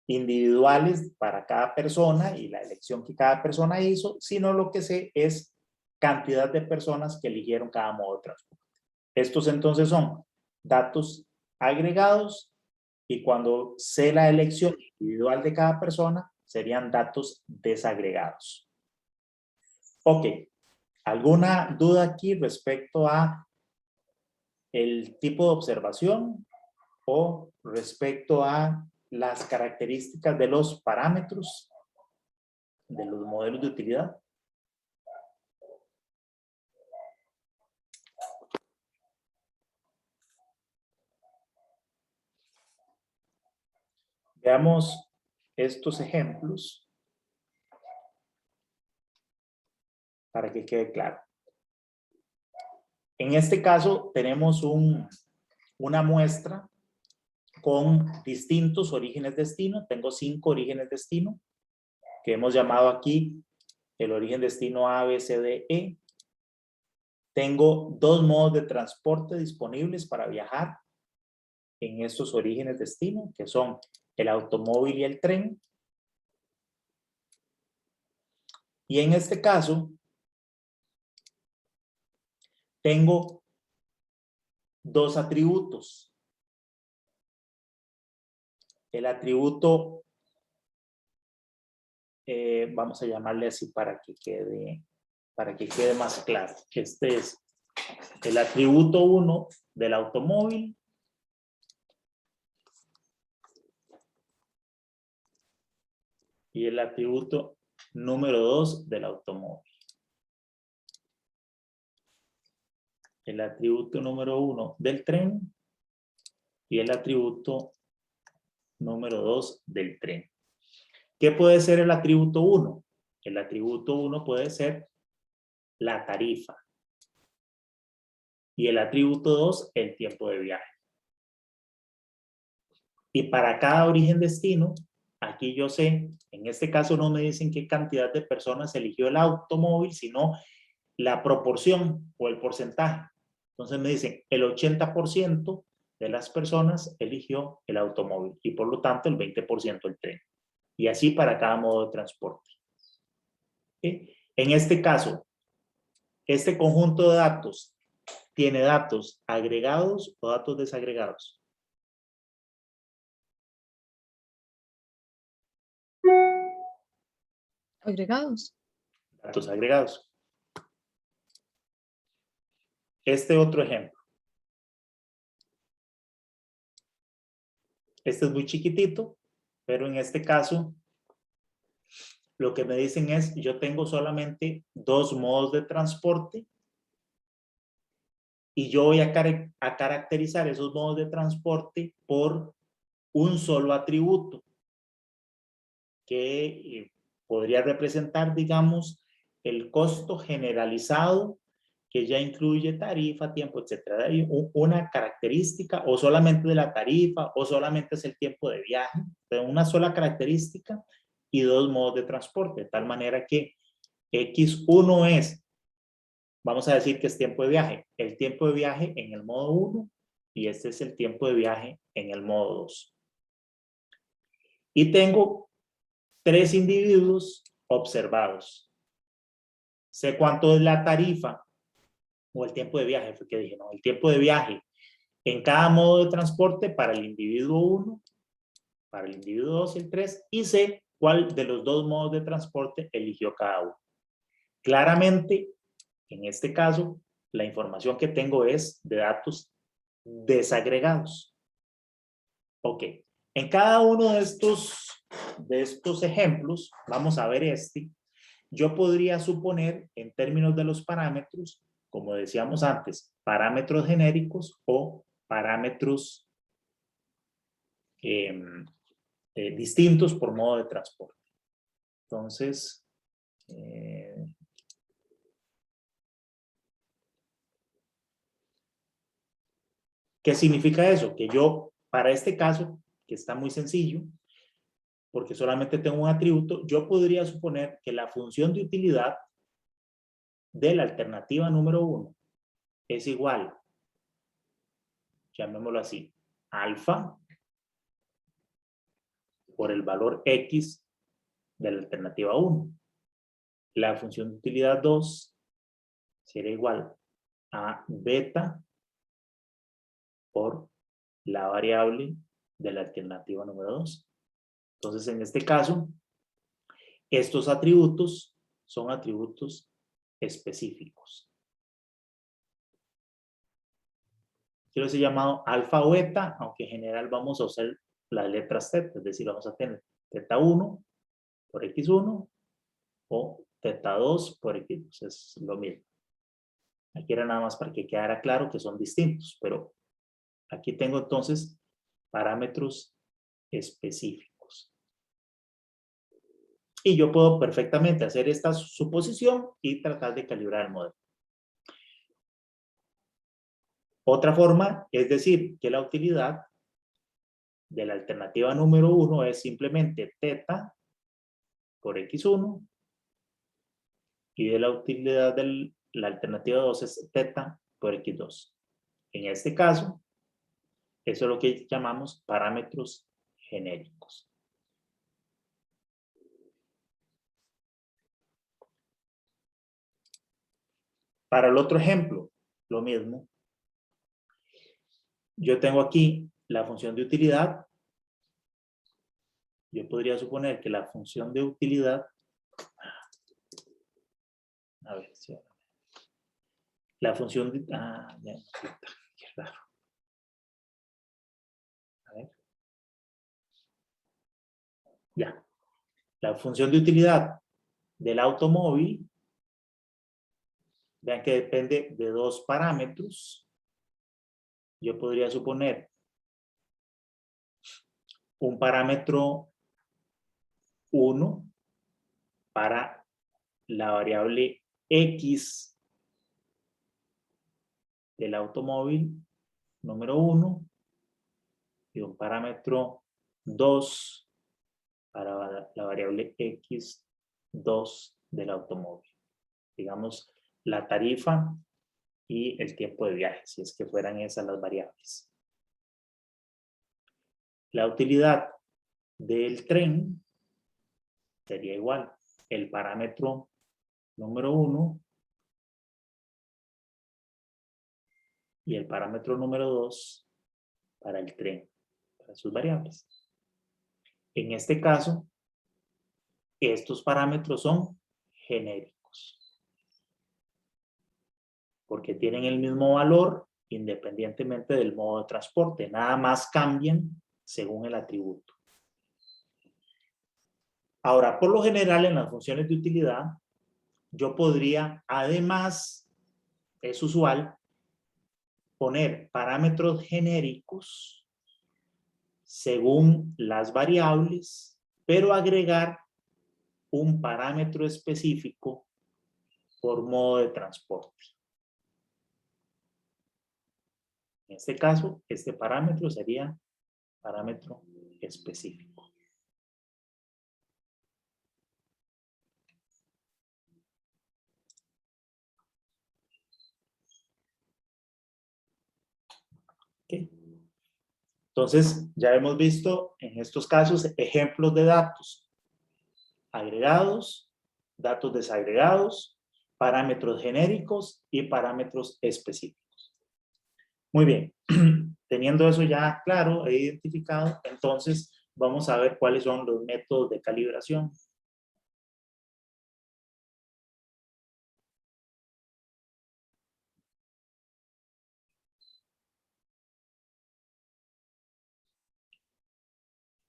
S1: individuales para cada persona y la elección que cada persona hizo, sino lo que sé es cantidad de personas que eligieron cada modo de transporte. Estos entonces son datos agregados y cuando sé la elección individual de cada persona, serían datos desagregados. Ok, ¿alguna duda aquí respecto a el tipo de observación o respecto a las características de los parámetros de los modelos de utilidad? Veamos estos ejemplos para que quede claro. En este caso tenemos una muestra con distintos orígenes destino. Tengo 5 orígenes destino que hemos llamado aquí el origen destino A, B, C, D, E. Tengo 2 modos de transporte disponibles para viajar en estos orígenes destino, que son el automóvil y el tren. Y en este caso, tengo 2 atributos. El atributo, vamos a llamarle así para que quede más claro. Este es el atributo 1 del automóvil y el atributo número 2 del automóvil. El atributo número 1 del tren y el atributo número 2 del tren. ¿Qué puede ser el atributo 1? El atributo 1 puede ser la tarifa. Y el atributo 2, el tiempo de viaje. Y para cada origen-destino, aquí yo sé, en este caso no me dicen qué cantidad de personas eligió el automóvil, sino la proporción o el porcentaje. Entonces me dicen, el 80% de las personas eligió el automóvil y por lo tanto el 20% el tren. Y así para cada modo de transporte. ¿Sí? En este caso, este conjunto de datos tiene datos agregados o datos desagregados.
S2: Agregados.
S1: Datos agregados. Este otro ejemplo. Este es muy chiquitito, pero en este caso, lo que me dicen es, yo tengo solamente 2 modos de transporte y yo voy a caracterizar esos modos de transporte por un solo atributo que podría representar, digamos, el costo generalizado que ya incluye tarifa, tiempo, etcétera. Hay una característica o solamente de la tarifa o solamente es el tiempo de viaje, pero una sola característica y 2 modos de transporte, de tal manera que X1 es, vamos a decir que es tiempo de viaje, el tiempo de viaje en el modo 1 y este es el tiempo de viaje en el modo 2. Y tengo 3 individuos observados. Sé cuánto es la tarifa o el tiempo de viaje, fue que dije, no, el tiempo de viaje en cada modo de transporte para el individuo 1, para el individuo 2 y el 3, y sé cuál de los 2 modos de transporte eligió cada uno. Claramente, en este caso, la información que tengo es de datos desagregados. Ok, en cada uno de estos ejemplos, vamos a ver yo podría suponer en términos de los parámetros, como decíamos antes, parámetros genéricos o parámetros distintos por modo de transporte. Entonces, ¿qué significa eso? Que yo, para este caso, que está muy sencillo, porque solamente tengo un atributo, yo podría suponer que la función de utilidad de la alternativa número 1 es igual llamémoslo así, alfa por el valor X de la alternativa 1. La función de utilidad 2 será igual a beta por la variable de la alternativa número 2. Entonces, en este caso, estos atributos son atributos específicos. Quiero decir llamado alfa o beta, aunque en general vamos a usar las letras Z, es decir, vamos a tener teta 1 por x1 o teta 2 por x2, es lo mismo. Aquí era nada más para que quedara claro que son distintos, pero aquí tengo entonces parámetros específicos. Y yo puedo perfectamente hacer esta suposición y tratar de calibrar el modelo. Otra forma es decir que la utilidad de la alternativa número 1 es simplemente teta por x1 y de la utilidad de la alternativa 2 es teta por x2. En este caso, eso es lo que llamamos parámetros genéricos. Para el otro ejemplo, lo mismo. Yo tengo aquí la función de utilidad. Yo podría suponer que la función de utilidad, a ver si la función de, ya, qué raro. A ver. Ya. La función de utilidad del automóvil, vean que depende de dos parámetros. Yo podría suponer un parámetro 1 para la variable X del automóvil número 1 y un parámetro 2 para la variable X2 del automóvil. Digamos, la tarifa y el tiempo de viaje, si es que fueran esas las variables. La utilidad del tren sería igual. El parámetro número 1 y el parámetro número 2 para el tren, para sus variables. En este caso, estos parámetros son genéricos, porque tienen el mismo valor independientemente del modo de transporte, nada más cambian según el atributo. Ahora, por lo general, en las funciones de utilidad, yo podría, además, es usual, poner parámetros genéricos según las variables, pero agregar un parámetro específico por modo de transporte. En este caso, este parámetro sería parámetro específico. ¿Okay? Entonces, ya hemos visto en estos casos ejemplos de datos agregados, datos desagregados, parámetros genéricos y parámetros específicos. Muy bien, teniendo eso ya claro e identificado, entonces vamos a ver cuáles son los métodos de calibración.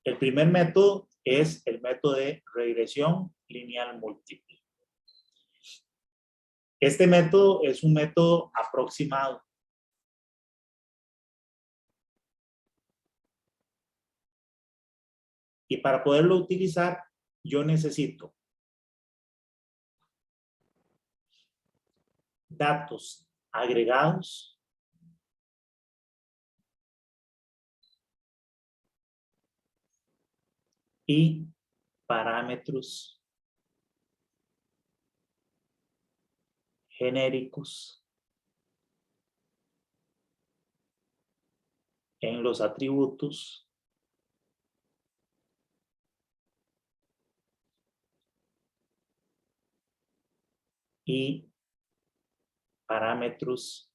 S1: El primer método es el método de regresión lineal múltiple. Este método es un método aproximado. Y para poderlo utilizar, yo necesito datos agregados y parámetros genéricos en los atributos y parámetros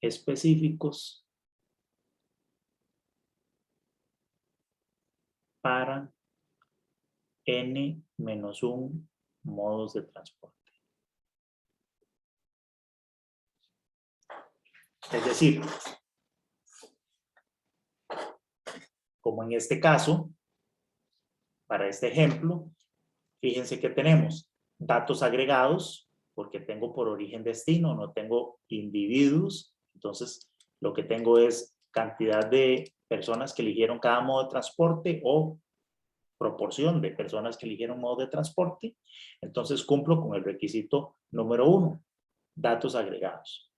S1: específicos para n-1 modos de transporte. Es decir, como en este caso, para este ejemplo, fíjense que tenemos datos agregados, porque tengo por origen destino, no tengo individuos. Entonces, lo que tengo es cantidad de personas que eligieron cada modo de transporte o proporción de personas que eligieron modo de transporte. Entonces, cumplo con el requisito número 1, datos agregados.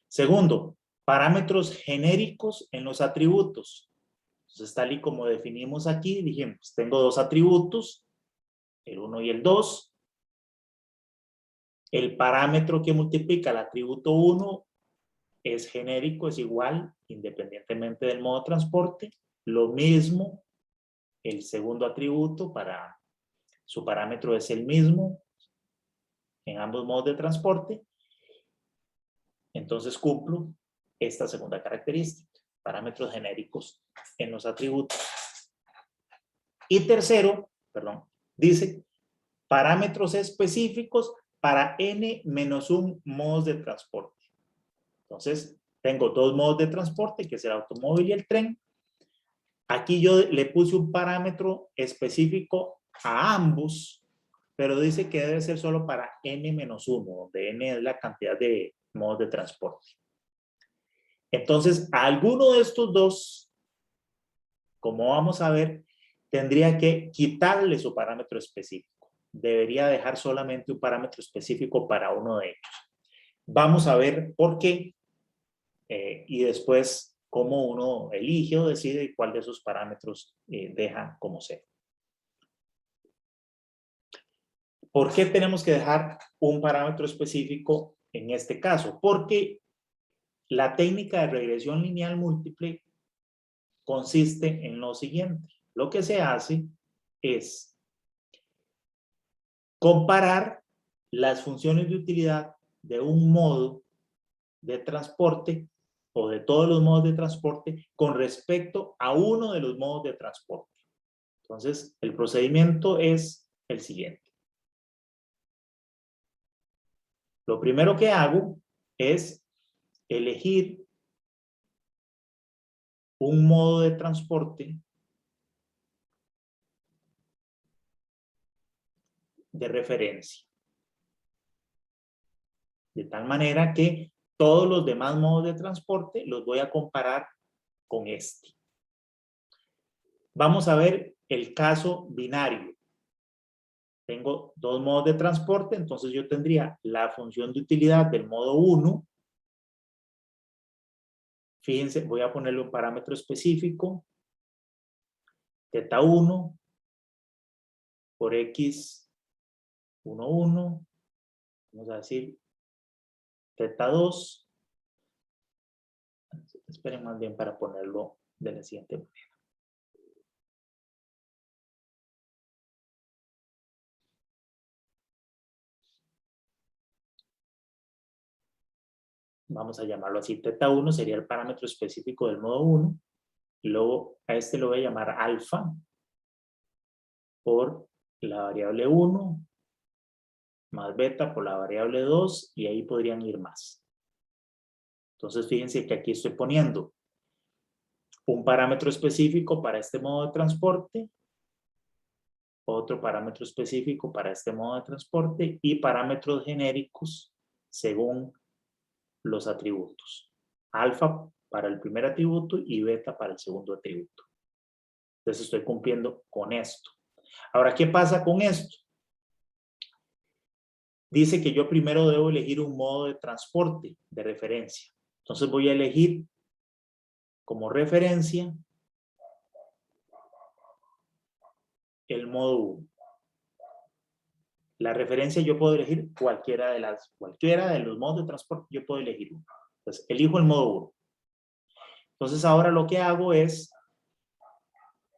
S1: Segundo, parámetros genéricos en los atributos. Entonces, tal y como definimos aquí, dijimos, tengo dos atributos, el 1 y el 2. El parámetro que multiplica el atributo 1 es genérico, es igual, independientemente del modo de transporte. Lo mismo, el segundo atributo, para su parámetro es el mismo en ambos modos de transporte. Entonces cumplo esta segunda característica, parámetros genéricos en los atributos. Y tercero, dice parámetros específicos para n-1 modos de transporte. Entonces, tengo dos modos de transporte, que es el automóvil y el tren. Aquí yo le puse un parámetro específico a ambos, pero dice que debe ser solo para n-1, donde n es la cantidad de modos de transporte. Entonces, a alguno de estos dos, como vamos a ver, tendría que quitarle su parámetro específico. Debería dejar solamente un parámetro específico para uno de ellos. Vamos a ver por qué y después cómo uno elige o decide cuál de esos parámetros deja como sea. ¿Por qué tenemos que dejar un parámetro específico en este caso? Porque la técnica de regresión lineal múltiple consiste en lo siguiente. Lo que se hace es comparar las funciones de utilidad de un modo de transporte o de todos los modos de transporte con respecto a uno de los modos de transporte. Entonces, el procedimiento es el siguiente. Lo primero que hago es elegir un modo de transporte de referencia. De tal manera que todos los demás modos de transporte los voy a comparar con este. Vamos a ver el caso binario. Tengo dos modos de transporte, entonces yo tendría la función de utilidad del modo 1. Fíjense, voy a ponerle un parámetro específico. Teta 1 por x 1, 1. Vamos a decir teta 2. Esperen más bien para ponerlo de la siguiente manera. Vamos a llamarlo así. Teta 1 sería el parámetro específico del modo 1. Y luego a este lo voy a llamar alfa por la variable 1 más beta por la variable 2 y ahí podrían ir más. Entonces fíjense que aquí estoy poniendo un parámetro específico para este modo de transporte, otro parámetro específico para este modo de transporte y parámetros genéricos según los atributos. Alfa para el primer atributo y beta para el segundo atributo. Entonces estoy cumpliendo con esto. Ahora, ¿qué pasa con esto? Dice que yo primero debo elegir un modo de transporte de referencia. Entonces voy a elegir como referencia el modo 1. La referencia yo puedo elegir cualquiera de los modos de transporte, yo puedo elegir uno. Entonces, elijo el modo 1. Entonces, ahora lo que hago es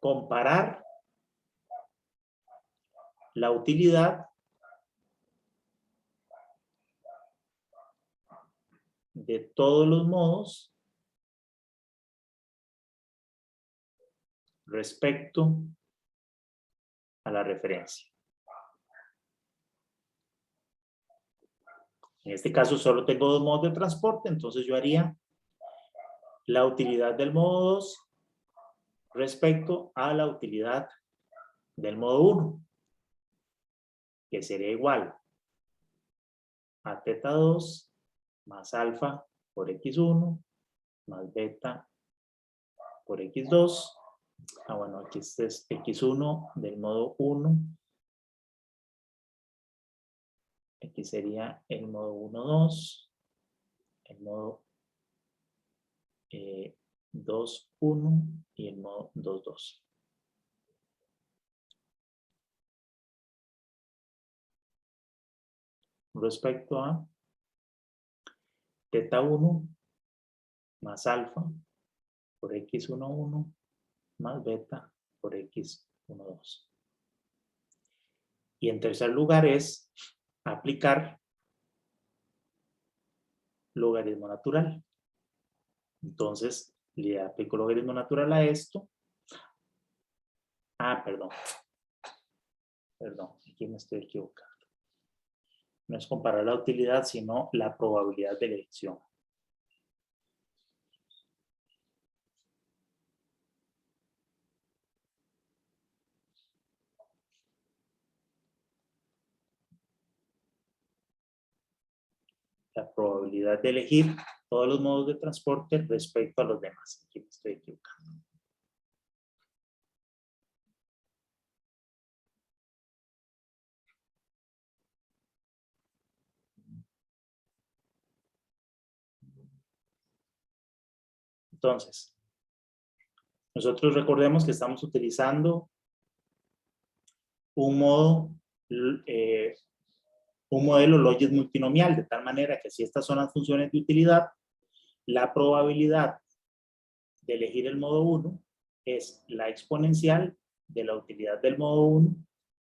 S1: comparar la utilidad de todos los modos respecto a la referencia. En este caso solo tengo dos modos de transporte, entonces yo haría la utilidad del modo 2 respecto a la utilidad del modo 1, que sería igual a teta 2 más alfa por x1 más beta por x2. Bueno, aquí este es x1 del modo 1. Aquí sería el modo 1, 2. El modo 2, 1 y el modo 2, 2. Respecto a teta 1 más alfa por x1, 1 más beta por x1, 2. Y en tercer lugar es aplicar logaritmo natural. Entonces, le aplico logaritmo natural a esto. Perdón, aquí me estoy equivocando. No es comparar la utilidad, sino la probabilidad de elección. La probabilidad de elegir todos los modos de transporte respecto a los demás. Aquí me estoy equivocando. Entonces, nosotros recordemos que estamos utilizando un modelo Logit multinomial, de tal manera que si estas son las funciones de utilidad, la probabilidad de elegir el modo 1 es la exponencial de la utilidad del modo 1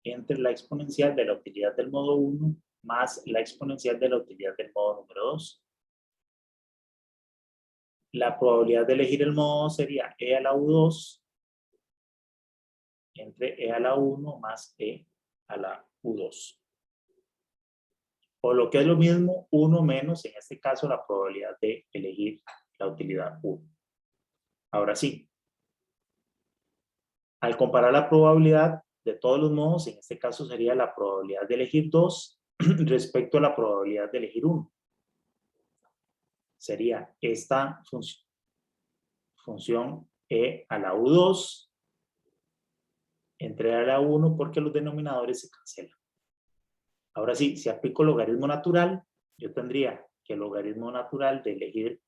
S1: entre la exponencial de la utilidad del modo 1 más la exponencial de la utilidad del modo número 2. La probabilidad de elegir el modo 2 sería e a la u2 entre e a la 1 más e a la u2. O lo que es lo mismo, 1 menos, en este caso, la probabilidad de elegir la utilidad 1. Ahora sí, al comparar la probabilidad de todos los modos, en este caso sería la probabilidad de elegir 2 respecto a la probabilidad de elegir 1. Sería esta función e a la u2 entre e a la 1 porque los denominadores se cancelan. Ahora sí, si aplico logaritmo natural, yo tendría que el logaritmo natural de elegir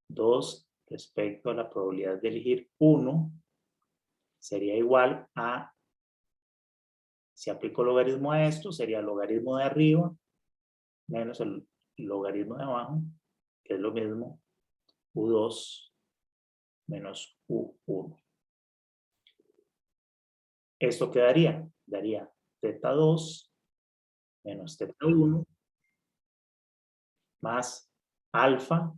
S1: 2 respecto a la probabilidad de elegir 1 sería igual a, si aplico logaritmo a esto, sería el logaritmo de arriba menos el logaritmo de abajo, que es lo mismo, u2 menos u1. ¿Esto qué daría? Daría teta 2 menos teta 1 más alfa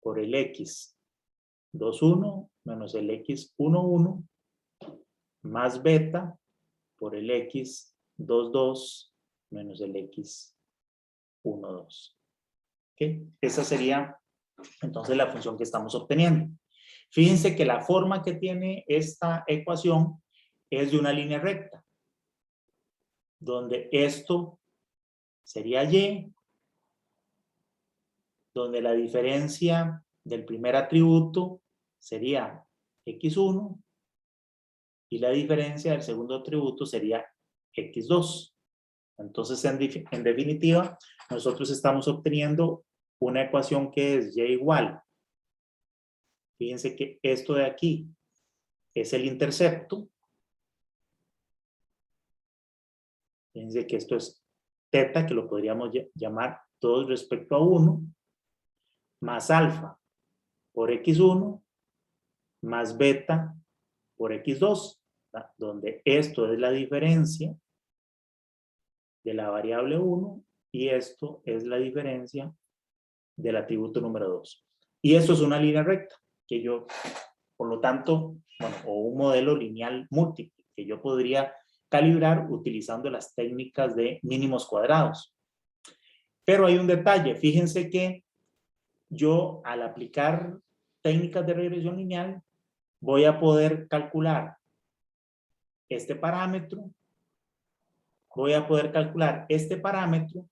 S1: por el x 2,1 menos el x 1,1 más beta por el x 2,2 menos el x 1,2. ¿Okay? Esa sería entonces la función que estamos obteniendo. Fíjense que la forma que tiene esta ecuación es de una línea recta, donde esto sería y, donde la diferencia del primer atributo sería x1 y la diferencia del segundo atributo sería x2. Entonces, en definitiva, nosotros estamos obteniendo una ecuación que es y igual. Fíjense que esto de aquí es el intercepto. Fíjense que esto es teta, que lo podríamos llamar 2 respecto a 1, más alfa por x1, más beta por x2, ¿verdad? Donde esto es la diferencia de la variable 1 y esto es la diferencia del atributo número 2. Y esto es una línea recta, que yo, por lo tanto, bueno, o un modelo lineal múltiple, que yo podría calibrar utilizando las técnicas de mínimos cuadrados. Pero hay un detalle, fíjense que yo al aplicar técnicas de regresión lineal voy a poder calcular este parámetro, voy a poder calcular este parámetro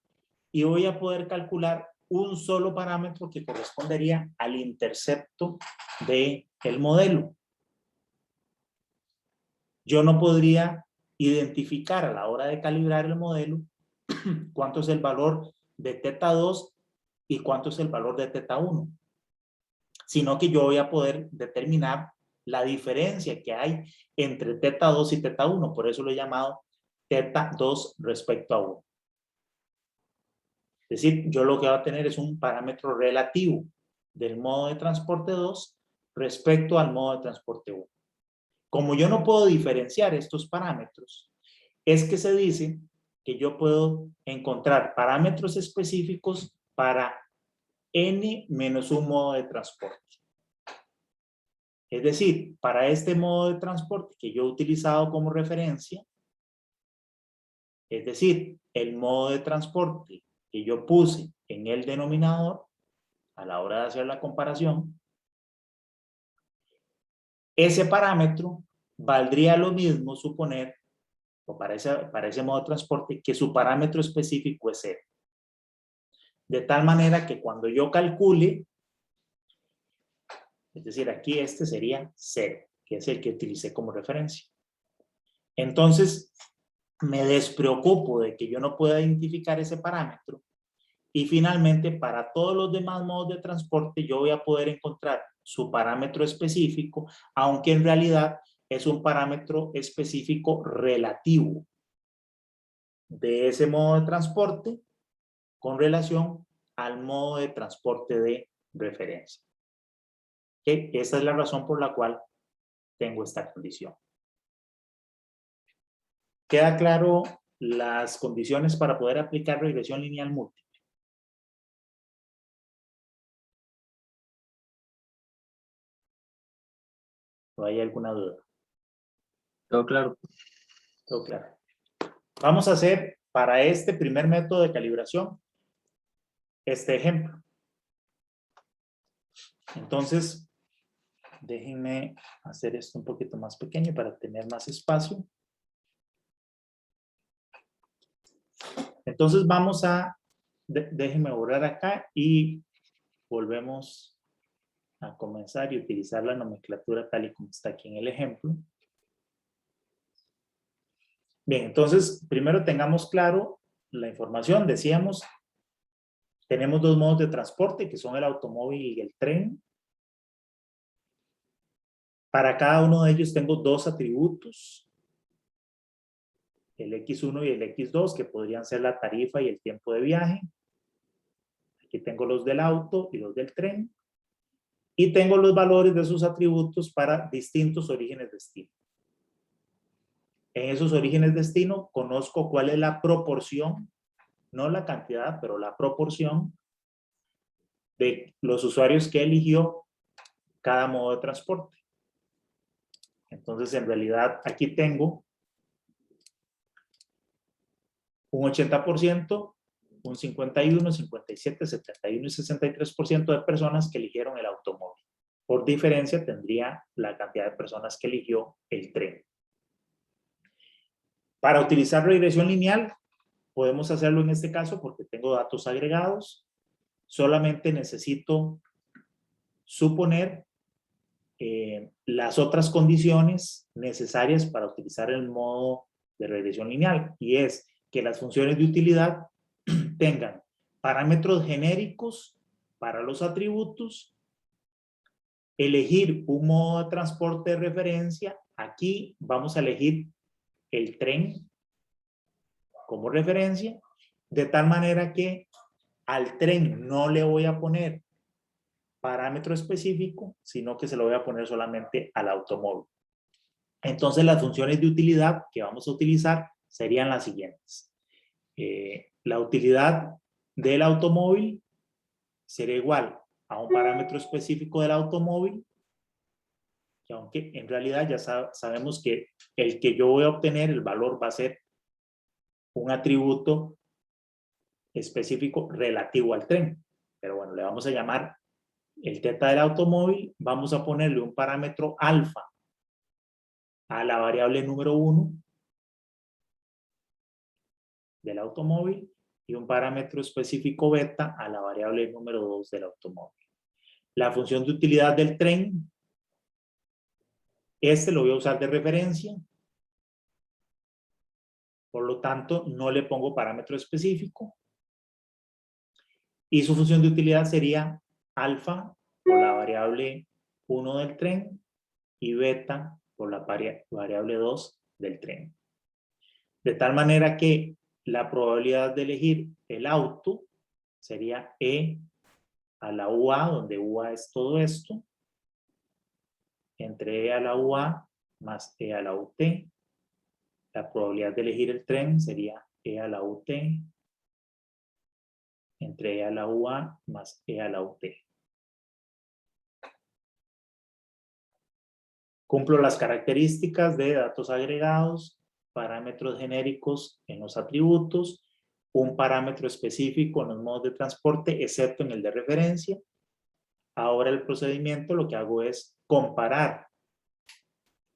S1: y voy a poder calcular un solo parámetro que correspondería al intercepto del modelo. Yo no podría identificar a la hora de calibrar el modelo cuánto es el valor de teta 2 y cuánto es el valor de teta 1, sino que yo voy a poder determinar la diferencia que hay entre teta 2 y teta 1, por eso lo he llamado teta 2 respecto a 1. Es decir, yo lo que voy a tener es un parámetro relativo del modo de transporte 2 respecto al modo de transporte 1. Como yo no puedo diferenciar estos parámetros, es que se dice que yo puedo encontrar parámetros específicos para n menos un modo de transporte. Es decir, para este modo de transporte que yo he utilizado como referencia, es decir, el modo de transporte que yo puse en el denominador a la hora de hacer la comparación, ese parámetro valdría lo mismo suponer, o para ese modo de transporte, que su parámetro específico es 0. De tal manera que cuando yo calcule, es decir, aquí este sería 0, que es el que utilicé como referencia. Entonces, me despreocupo de que yo no pueda identificar ese parámetro y finalmente para todos los demás modos de transporte yo voy a poder encontrar su parámetro específico, aunque en realidad es un parámetro específico relativo de ese modo de transporte con relación al modo de transporte de referencia. ¿Okay? Esa es la razón por la cual tengo esta condición. ¿Queda claro las condiciones para poder aplicar regresión lineal múltiple? ¿O hay alguna duda?
S2: Todo claro.
S1: Todo claro. Vamos a hacer para este primer método de calibración este ejemplo. Entonces, déjenme hacer esto un poquito más pequeño para tener más espacio. Entonces vamos a, déjenme borrar acá y volvemos a comenzar y utilizar la nomenclatura tal y como está aquí en el ejemplo. Bien, entonces primero tengamos claro la información. Decíamos, tenemos 2 modos de transporte que son el automóvil y el tren. Para cada uno de ellos tengo 2 atributos, el X1 y el X2, que podrían ser la tarifa y el tiempo de viaje. Aquí tengo los del auto y los del tren. Y tengo los valores de sus atributos para distintos orígenes destino. En esos orígenes destino conozco cuál es la proporción, no la cantidad, pero la proporción de los usuarios que eligió cada modo de transporte. Entonces, en realidad, aquí tengo un 80%, un 51, 57, 71 y 63% de personas que eligieron el automóvil. Por diferencia, tendría la cantidad de personas que eligió el tren. Para utilizar regresión lineal, podemos hacerlo en este caso porque tengo datos agregados. Solamente necesito suponer las otras condiciones necesarias para utilizar el modo de regresión lineal, y es que las funciones de utilidad tengan parámetros genéricos para los atributos, elegir un modo de transporte de referencia. Aquí vamos a elegir el tren, como referencia, de tal manera que al tren no le voy a poner parámetro específico, sino que se lo voy a poner solamente al automóvil. Entonces las funciones de utilidad que vamos a utilizar serían las siguientes. La utilidad del automóvil será igual a un parámetro específico del automóvil, que aunque en realidad ya sabemos que el que yo voy a obtener, el valor va a ser un atributo específico relativo al tren. Pero bueno, le vamos a llamar el teta del automóvil, vamos a ponerle un parámetro alfa a la variable número 1 del automóvil y un parámetro específico beta a la variable número 2 del automóvil. La función de utilidad del tren, lo voy a usar de referencia, por lo tanto no le pongo parámetro específico, y su función de utilidad sería alfa por la variable 1 del tren y beta por la variable 2 del tren. De tal manera que la probabilidad de elegir el auto sería E a la UA, donde UA es todo esto, entre E a la UA más E a la UT. La probabilidad de elegir el tren sería E a la UT, entre E a la UA más E a la UT. Cumplo las características de datos agregados, parámetros genéricos en los atributos, un parámetro específico en los modos de transporte, excepto en el de referencia. Ahora el procedimiento lo que hago es comparar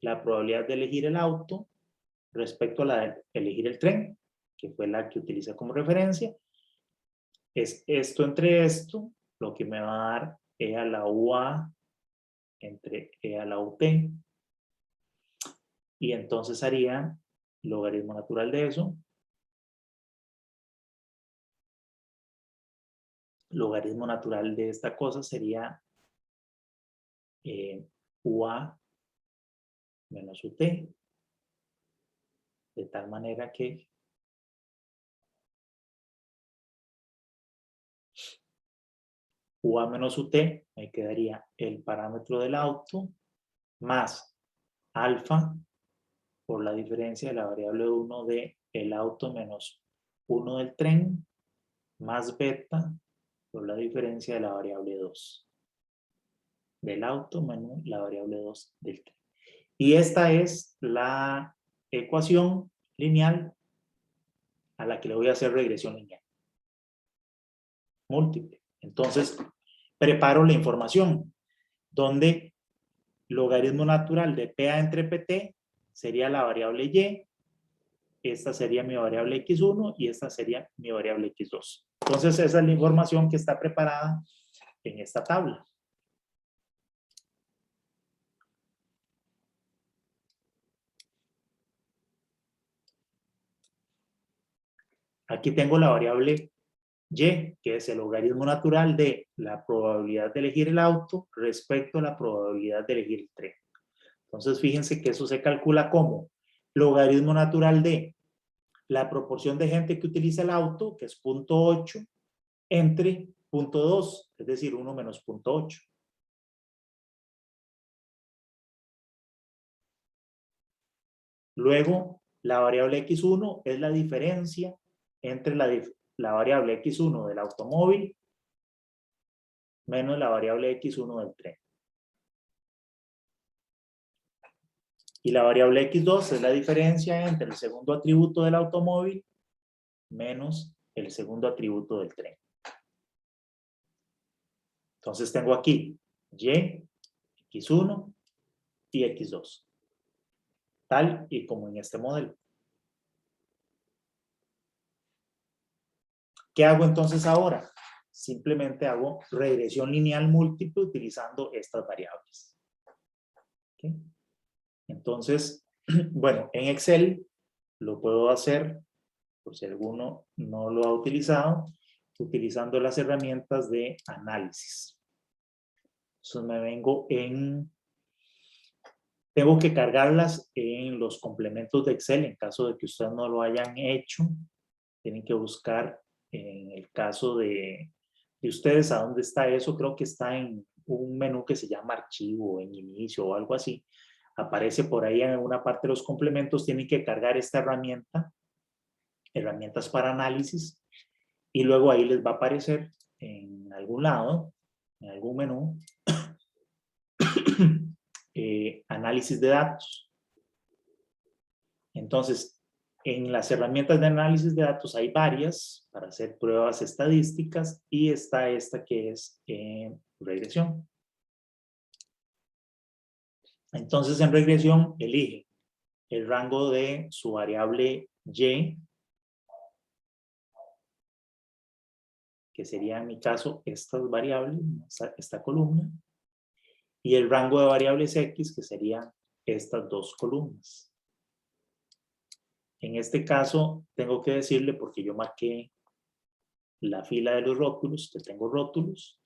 S1: la probabilidad de elegir el auto respecto a la de elegir el tren, que fue la que utilicé como referencia. Es esto entre esto, lo que me va a dar E a la UA entre E a la UT. Y entonces haría logaritmo natural de eso. Logaritmo natural de esta cosa sería UA menos UT. De tal manera que UA menos UT me quedaría el parámetro del auto más alfa por la diferencia de la variable 1 de el auto menos 1 del tren más beta por la diferencia de la variable 2 del auto menos la variable 2 del tren. Y esta es la ecuación lineal a la que le voy a hacer regresión lineal múltiple. Entonces, preparo la información donde logaritmo natural de PA entre PT sería la variable Y, esta sería mi variable X1 y esta sería mi variable X2. Entonces, esa es la información que está preparada en esta tabla. Aquí tengo la variable Y, que es el logaritmo natural de la probabilidad de elegir el auto respecto a la probabilidad de elegir el tren. Entonces, fíjense que eso se calcula como logaritmo natural de la proporción de gente que utiliza el auto, que es 0.8, entre 0.2, es decir, 1 menos 0.8. Luego, la variable X1 es la diferencia entre la variable X1 del automóvil menos la variable X1 del tren. Y la variable X2 es la diferencia entre el segundo atributo del automóvil menos el segundo atributo del tren. Entonces tengo aquí Y, X1 y X2. Tal y como en este modelo. ¿Qué hago entonces ahora? Simplemente hago regresión lineal múltiple utilizando estas variables. ¿Okay? Entonces, bueno, en Excel lo puedo hacer, por si alguno no lo ha utilizado, utilizando las herramientas de análisis. Entonces me vengo tengo que cargarlas en los complementos de Excel en caso de que ustedes no lo hayan hecho. Tienen que buscar en el caso de ustedes a dónde está eso. Creo que está en un menú que se llama archivo, en inicio o algo así. Aparece por ahí en una parte de los complementos. Tienen que cargar esta herramienta, herramientas para análisis, y luego ahí les va a aparecer en algún lado, en algún menú, análisis de datos. Entonces, en las herramientas de análisis de datos hay varias para hacer pruebas estadísticas, y está esta que es regresión. Entonces, en regresión, elige el rango de su variable y, que sería en mi caso estas variables, esta columna, y el rango de variables x, que serían estas dos columnas. En este caso, tengo que decirle, porque yo marqué la fila de los rótulos, que tengo rótulos,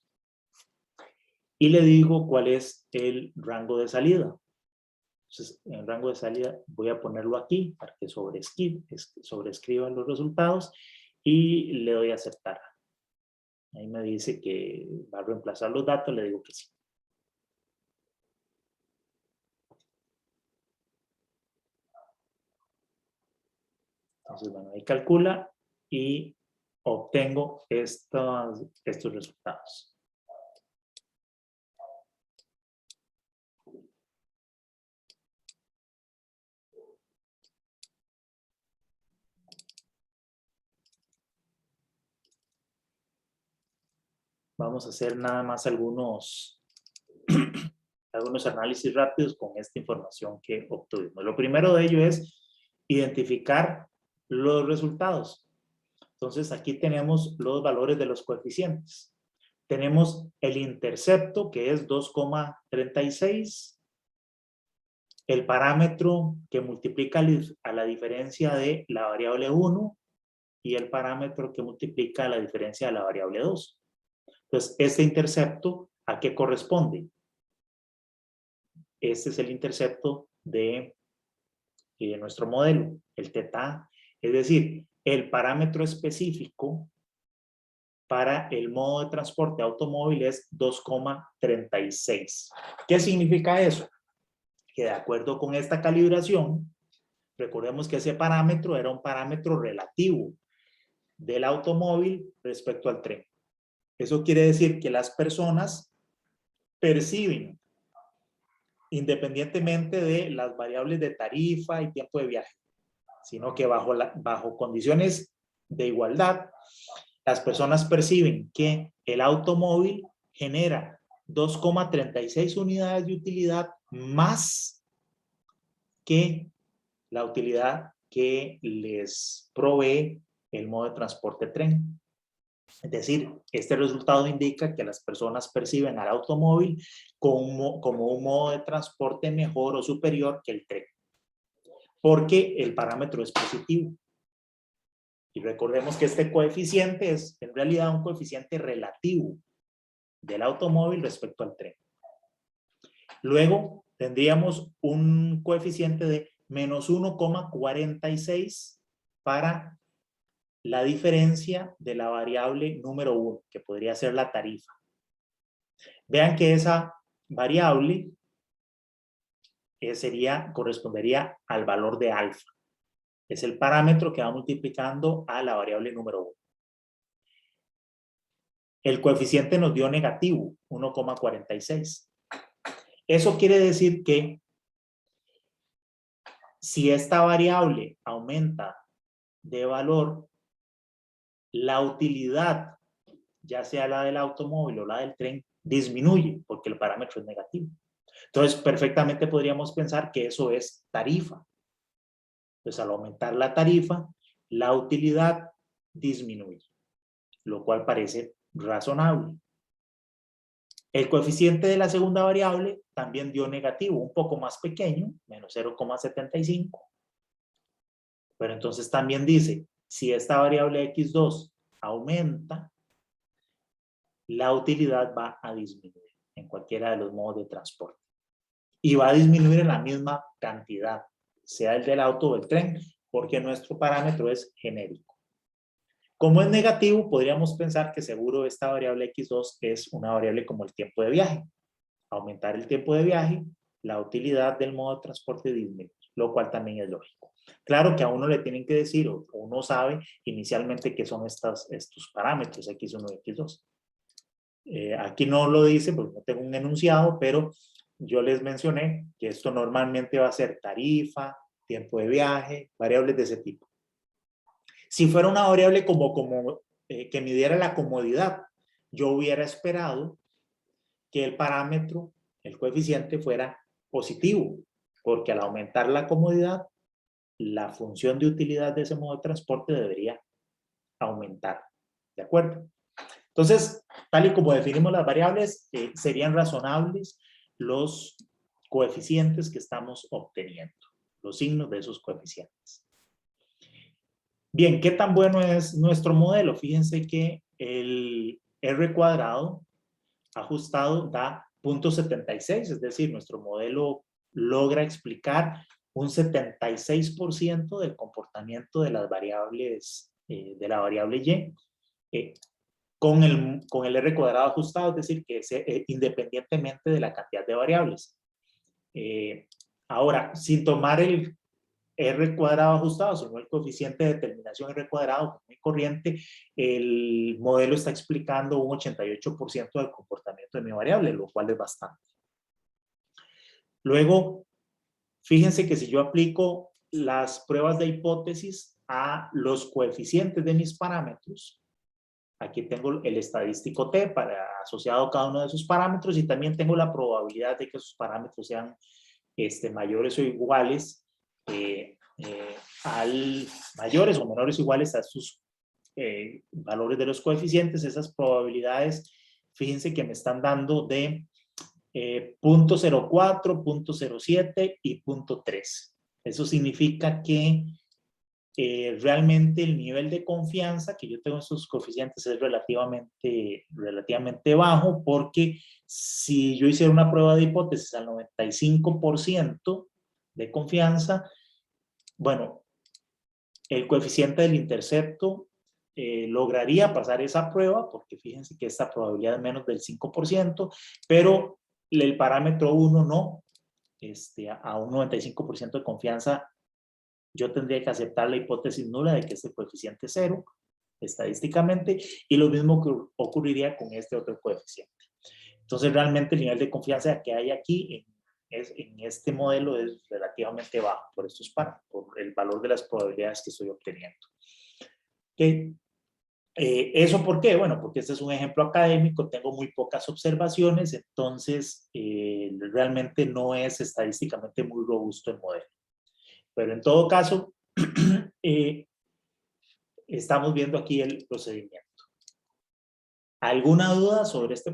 S1: y le digo cuál es el rango de salida. Entonces, en el rango de salida voy a ponerlo aquí para que sobrescriban los resultados, y le doy a aceptar. Ahí me dice que va a reemplazar los datos, le digo que sí. Entonces, bueno, ahí calcula y obtengo estos resultados. Vamos a hacer nada más algunos análisis rápidos con esta información que obtuvimos. Lo primero de ello es identificar los resultados. Entonces, aquí tenemos los valores de los coeficientes. Tenemos el intercepto, que es 2,36. El parámetro que multiplica a la diferencia de la variable 1, y el parámetro que multiplica a la diferencia de la variable 2. Entonces, este intercepto, ¿a qué corresponde? Este es el intercepto de nuestro modelo, el θ. Es decir, el parámetro específico para el modo de transporte automóvil es 2,36. ¿Qué significa eso? Que de acuerdo con esta calibración, recordemos que ese parámetro era un parámetro relativo del automóvil respecto al tren. Eso quiere decir que las personas perciben, independientemente de las variables de tarifa y tiempo de viaje, sino que bajo condiciones de igualdad, las personas perciben que el automóvil genera 2,36 unidades de utilidad más que la utilidad que les provee el modo de transporte tren. Es decir, este resultado indica que las personas perciben al automóvil como un modo de transporte mejor o superior que el tren, porque el parámetro es positivo. Y recordemos que este coeficiente es en realidad un coeficiente relativo del automóvil respecto al tren. Luego tendríamos un coeficiente de menos 1,46 para la diferencia de la variable número 1, que podría ser la tarifa. Vean que esa variable correspondería al valor de alfa. Es el parámetro que va multiplicando a la variable número 1. El coeficiente nos dio negativo, 1,46. Eso quiere decir que si esta variable aumenta de valor, la utilidad, ya sea la del automóvil o la del tren, disminuye porque el parámetro es negativo. Entonces, perfectamente podríamos pensar que eso es tarifa. Entonces, al aumentar la tarifa, la utilidad disminuye, lo cual parece razonable. El coeficiente de la segunda variable también dio negativo, un poco más pequeño, menos 0,75. Pero entonces también dice, si esta variable x2 aumenta, la utilidad va a disminuir en cualquiera de los modos de transporte. Y va a disminuir en la misma cantidad, sea el del auto o el tren, porque nuestro parámetro es genérico. Como es negativo, podríamos pensar que seguro esta variable x2 es una variable como el tiempo de viaje. Aumentar el tiempo de viaje, la utilidad del modo de transporte disminuye, lo cual también es lógico. Claro que a uno le tienen que decir, o uno sabe inicialmente qué son estos parámetros, x1 y x2. Aquí no lo dice porque no tengo un enunciado, pero yo les mencioné que esto normalmente va a ser tarifa, tiempo de viaje, variables de ese tipo. Si fuera una variable que midiera la comodidad, yo hubiera esperado que el parámetro, el coeficiente, fuera positivo, porque al aumentar la comodidad, la función de utilidad de ese modo de transporte debería aumentar. ¿De acuerdo? Entonces, tal y como definimos las variables, serían razonables los coeficientes que estamos obteniendo, los signos de esos coeficientes. Bien, ¿qué tan bueno es nuestro modelo? Fíjense que el R cuadrado ajustado da 0.76, es decir, nuestro modelo logra explicar un 76% del comportamiento de las variables, de la variable Y, con el R cuadrado ajustado, es decir, que es independientemente de la cantidad de variables. Ahora, sin tomar el R cuadrado ajustado, sino el coeficiente de determinación R cuadrado muy corriente, el modelo está explicando un 88% del comportamiento de mi variable, lo cual es bastante. Luego, fíjense que si yo aplico las pruebas de hipótesis a los coeficientes de mis parámetros, aquí tengo el estadístico T asociado a cada uno de esos parámetros y también tengo la probabilidad de que esos parámetros sean mayores o iguales mayores o menores o iguales a sus valores de los coeficientes. Esas probabilidades, fíjense que me están dando de 0.04, 0.07 y 0.3. Eso significa que realmente el nivel de confianza que yo tengo en estos coeficientes es relativamente bajo, porque si yo hiciera una prueba de hipótesis al 95% de confianza, bueno, el coeficiente del intercepto lograría pasar esa prueba, porque fíjense que esta probabilidad es menos del 5%, pero el parámetro 1 no, a un 95% de confianza yo tendría que aceptar la hipótesis nula de que este coeficiente es 0, estadísticamente, y lo mismo que ocurriría con este otro coeficiente. Entonces, realmente el nivel de confianza que hay aquí en este modelo es relativamente bajo por el valor de las probabilidades que estoy obteniendo. ¿Okay? ¿Eso por qué? Bueno, porque este es un ejemplo académico, tengo muy pocas observaciones, entonces realmente no es estadísticamente muy robusto el modelo. Pero en todo caso, estamos viendo aquí el procedimiento. ¿Alguna duda sobre este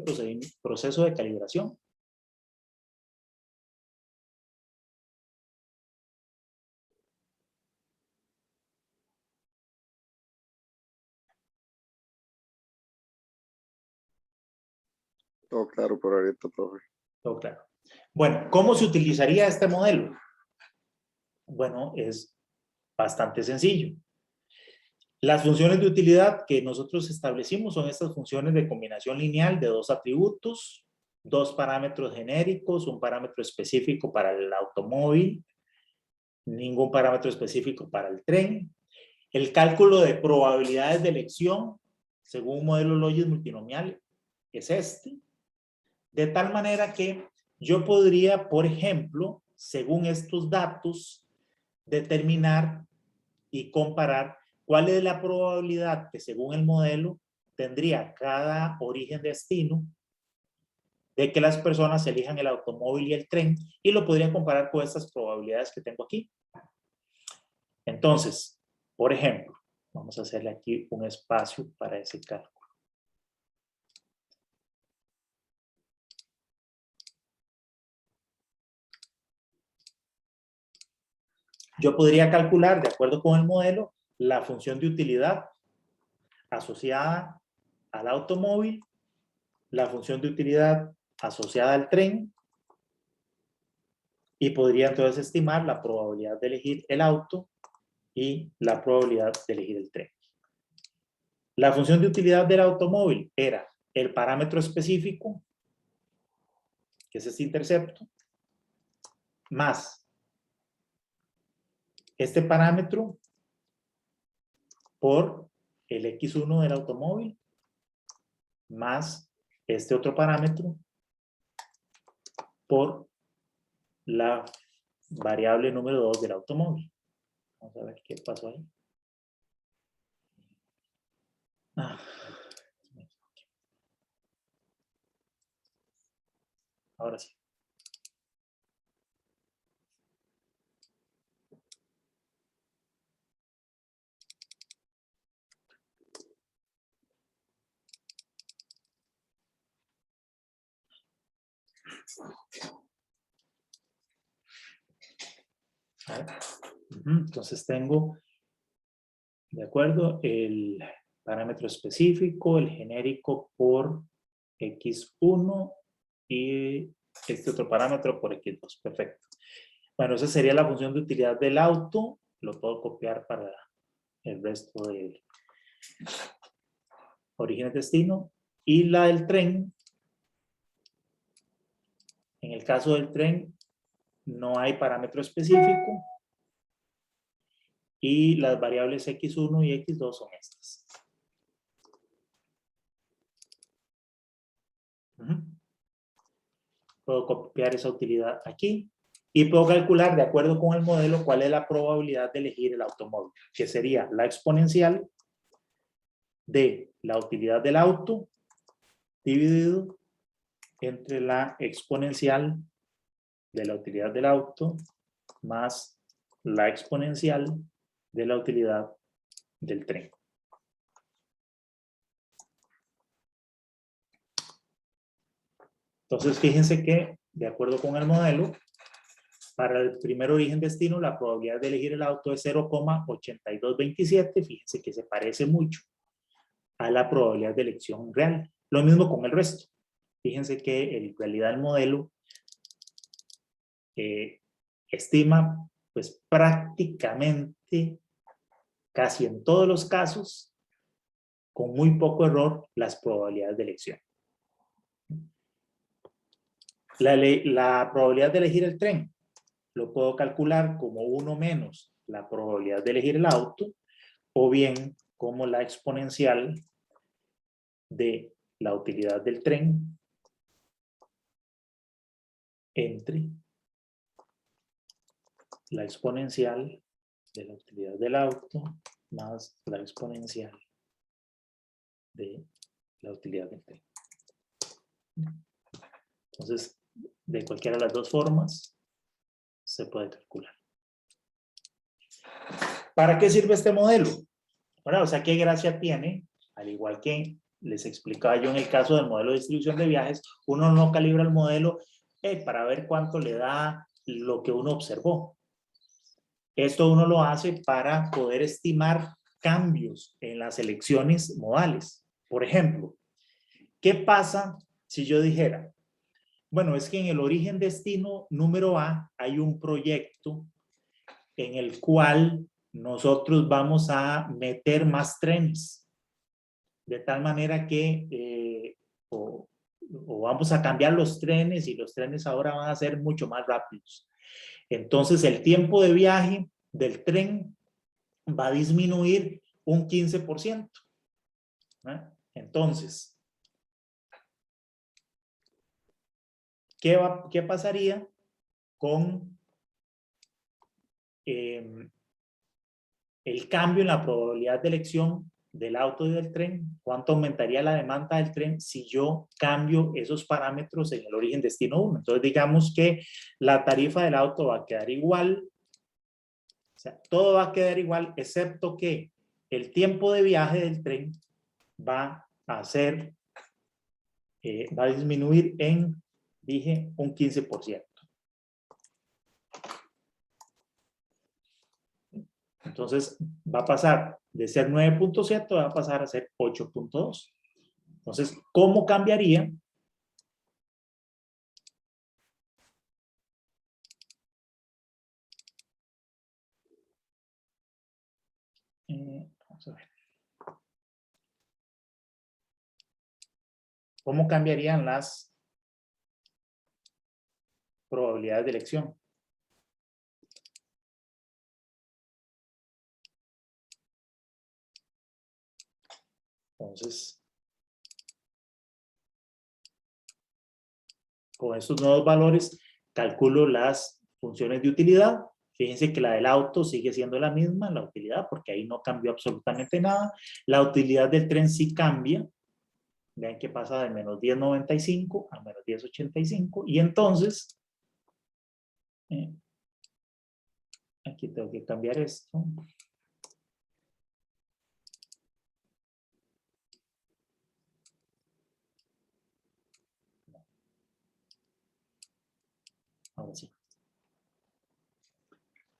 S1: proceso de calibración?
S3: Todo claro por ahorita, profe.
S1: Todo claro. Bueno, ¿cómo se utilizaría este modelo? Bueno, es bastante sencillo. Las funciones de utilidad que nosotros establecimos son estas funciones de combinación lineal de dos atributos, dos parámetros genéricos, un parámetro específico para el automóvil, ningún parámetro específico para el tren. El cálculo de probabilidades de elección, según un modelo Logis multinomial, es este. De tal manera que yo podría, por ejemplo, según estos datos, determinar y comparar cuál es la probabilidad que según el modelo tendría cada origen-destino de que las personas elijan el automóvil y el tren, y lo podría comparar con estas probabilidades que tengo aquí. Entonces, por ejemplo, vamos a hacerle aquí un espacio para ese cálculo. Yo podría calcular, de acuerdo con el modelo, la función de utilidad asociada al automóvil, la función de utilidad asociada al tren, y podría entonces estimar la probabilidad de elegir el auto y la probabilidad de elegir el tren. La función de utilidad del automóvil era el parámetro específico, que es este intercepto, más este parámetro por el X1 del automóvil, más este otro parámetro por la variable número 2 del automóvil. Vamos a ver qué pasó ahí. Ahora sí. Entonces tengo, de acuerdo, el parámetro específico, el genérico por X1 y este otro parámetro por X2. Perfecto. Bueno, esa sería la función de utilidad del auto. Lo puedo copiar para el resto del origen-destino. Y la del tren, en el caso del tren, no hay parámetro específico. Y las variables X1 y X2 son estas. Puedo copiar esa utilidad aquí. Y puedo calcular, de acuerdo con el modelo, cuál es la probabilidad de elegir el automóvil, que sería la exponencial de la utilidad del auto dividido entre la exponencial de la utilidad del auto más la exponencial de la utilidad del tren. Entonces, fíjense que, de acuerdo con el modelo, para el primer origen-destino, la probabilidad de elegir el auto es 0,8227. Fíjense que se parece mucho a la probabilidad de elección real. Lo mismo con el resto. Fíjense que en realidad el modelo estima, pues prácticamente, casi en todos los casos, con muy poco error, las probabilidades de elección. La probabilidad de elegir el tren lo puedo calcular como 1 menos la probabilidad de elegir el auto, o bien como la exponencial de la utilidad del tren entre la exponencial de la utilidad del auto más la exponencial de la utilidad del tren. Entonces, de cualquiera de las dos formas, se puede calcular. ¿Para qué sirve este modelo? Bueno, o sea, ¿qué gracia tiene? Al igual que les explicaba yo en el caso del modelo de distribución de viajes, uno no calibra el modelo para ver cuánto le da lo que uno observó. Esto uno lo hace para poder estimar cambios en las elecciones modales. Por ejemplo, ¿qué pasa si yo dijera, bueno, es que en el origen-destino número A hay un proyecto en el cual nosotros vamos a meter más trenes, de tal manera que o vamos a cambiar los trenes y los trenes ahora van a ser mucho más rápidos. Entonces el tiempo de viaje del tren va a disminuir un 15%. Entonces, ¿qué pasaría con el cambio en la probabilidad de elección del auto y del tren? ¿Cuánto aumentaría la demanda del tren si yo cambio esos parámetros en el origen-destino 1? Entonces, digamos que la tarifa del auto va a quedar igual. O sea, todo va a quedar igual, excepto que el tiempo de viaje del tren va a ser, va a disminuir en, dije, un 15%. Entonces, va a pasar de ser 9.7, va a pasar a ser 8.2. Entonces, ¿cómo cambiaría? Vamos a ver. ¿Cómo cambiarían las probabilidades de elección? Entonces, con estos nuevos valores, calculo las funciones de utilidad. Fíjense que la del auto sigue siendo la misma, la utilidad, porque ahí no cambió absolutamente nada. La utilidad del tren sí cambia. Vean que pasa de menos 10.95 a menos 10.85. Y entonces, aquí tengo que cambiar esto. Ahora sí.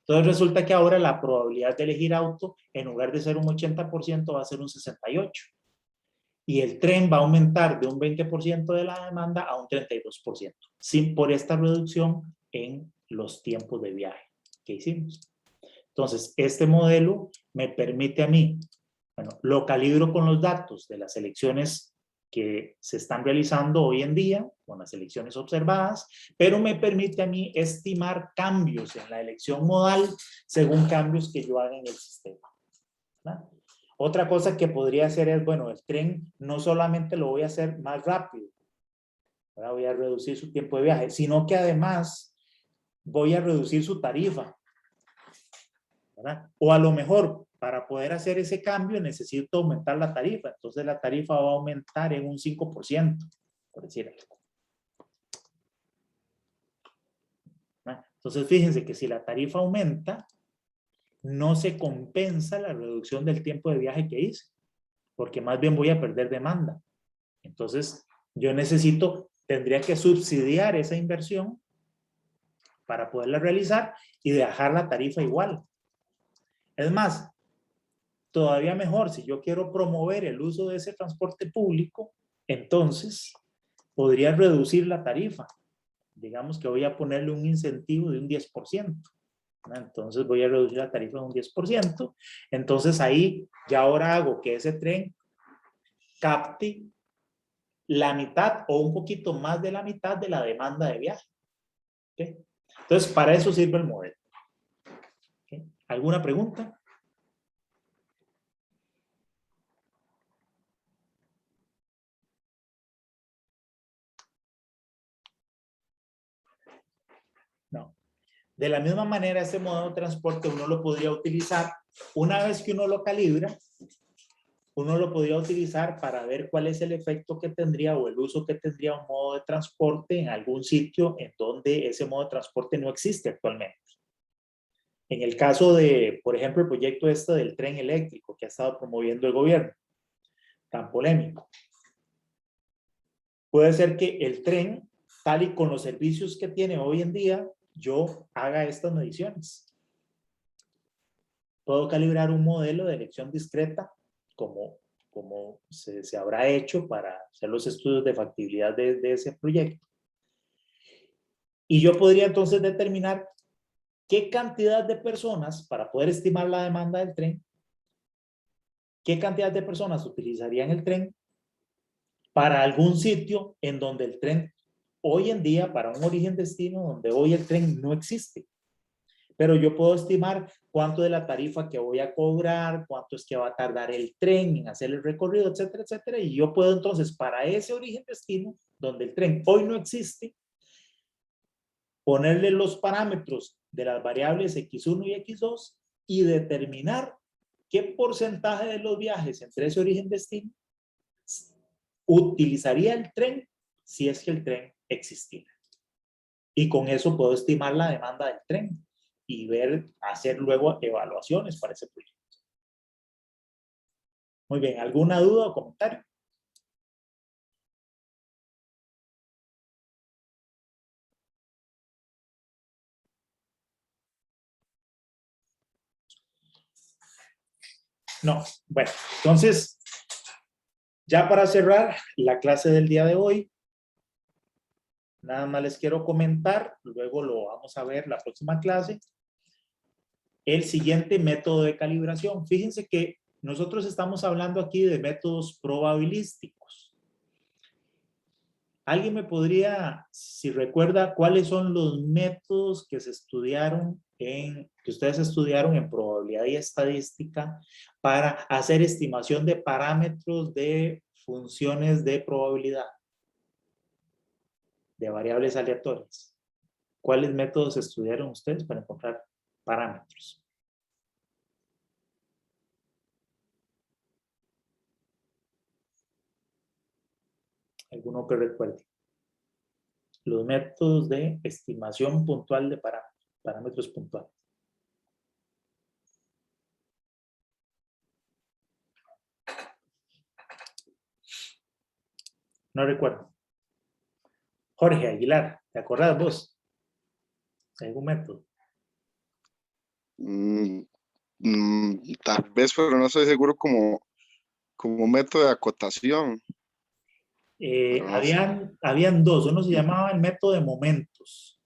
S1: Entonces resulta que ahora la probabilidad de elegir auto, en lugar de ser un 80%, va a ser un 68%. Y el tren va a aumentar de un 20% de la demanda a un 32%, sin por esta reducción en los tiempos de viaje que hicimos. Entonces, este modelo me permite a mí, bueno, lo calibro con los datos de las elecciones que se están realizando hoy en día, con las elecciones observadas, pero me permite a mí estimar cambios en la elección modal según cambios que yo haga en el sistema, ¿verdad? Otra cosa que podría hacer es, bueno, el tren no solamente lo voy a hacer más rápido, ¿verdad? Voy a reducir su tiempo de viaje, sino que además voy a reducir su tarifa, ¿verdad? O a lo mejor, para poder hacer ese cambio, necesito aumentar la tarifa. Entonces, la tarifa va a aumentar en un 5%, por decir algo. ¿Verdad? Entonces, fíjense que si la tarifa aumenta, no se compensa la reducción del tiempo de viaje que hice, porque más bien voy a perder demanda. Entonces, yo tendría que subsidiar esa inversión para poderla realizar y dejar la tarifa igual. Es más, todavía mejor, si yo quiero promover el uso de ese transporte público, entonces podría reducir la tarifa. Digamos que voy a ponerle un incentivo de un 10%. Entonces voy a reducir la tarifa de un 10%. Entonces ahí ya ahora hago que ese tren capte la mitad o un poquito más de la mitad de la demanda de viaje. ¿Okay? Entonces, para eso sirve el modelo. ¿Okay? ¿Alguna pregunta? No. De la misma manera, este modelo de transporte uno lo podría utilizar una vez que uno lo calibra, uno lo podría utilizar para ver cuál es el efecto que tendría o el uso que tendría un modo de transporte en algún sitio en donde ese modo de transporte no existe actualmente. En el caso de, por ejemplo, el proyecto del tren eléctrico que ha estado promoviendo el gobierno, tan polémico. Puede ser que el tren, tal y con los servicios que tiene hoy en día, yo haga estas mediciones. Puedo calibrar un modelo de elección discreta como se habrá hecho para hacer los estudios de factibilidad de ese proyecto. Y yo podría entonces determinar qué cantidad de personas, para poder estimar la demanda del tren, qué cantidad de personas utilizarían el tren para algún sitio en donde el tren, hoy en día, para un origen-destino, donde hoy el tren no existe. Pero yo puedo estimar cuánto de la tarifa que voy a cobrar, cuánto es que va a tardar el tren en hacer el recorrido, etcétera, etcétera. Y yo puedo entonces, para ese origen-destino, donde el tren hoy no existe, ponerle los parámetros de las variables X1 y X2 y determinar qué porcentaje de los viajes entre ese origen-destino utilizaría el tren si es que el tren existiera. Y con eso puedo estimar la demanda del tren y hacer luego evaluaciones para ese proyecto. Muy bien, ¿alguna duda o comentario? No, bueno, entonces, ya para cerrar la clase del día de hoy, nada más les quiero comentar, luego lo vamos a ver la próxima clase, el siguiente método de calibración. Fíjense que nosotros estamos hablando aquí de métodos probabilísticos. ¿Alguien me podría, si recuerda, cuáles son los métodos que se estudiaron que ustedes estudiaron en probabilidad y estadística para hacer estimación de parámetros de funciones de probabilidad, de variables aleatorias? ¿Cuáles métodos estudiaron ustedes para encontrar parámetros? ¿Alguno que recuerde? Los métodos de estimación puntual de parámetros puntuales. No recuerdo. Jorge Aguilar, ¿te acordás vos? ¿Algún método?
S3: Tal vez, pero no estoy seguro como método de acotación. Pero no sé.
S1: Habían dos. Uno se llamaba el método de momentos.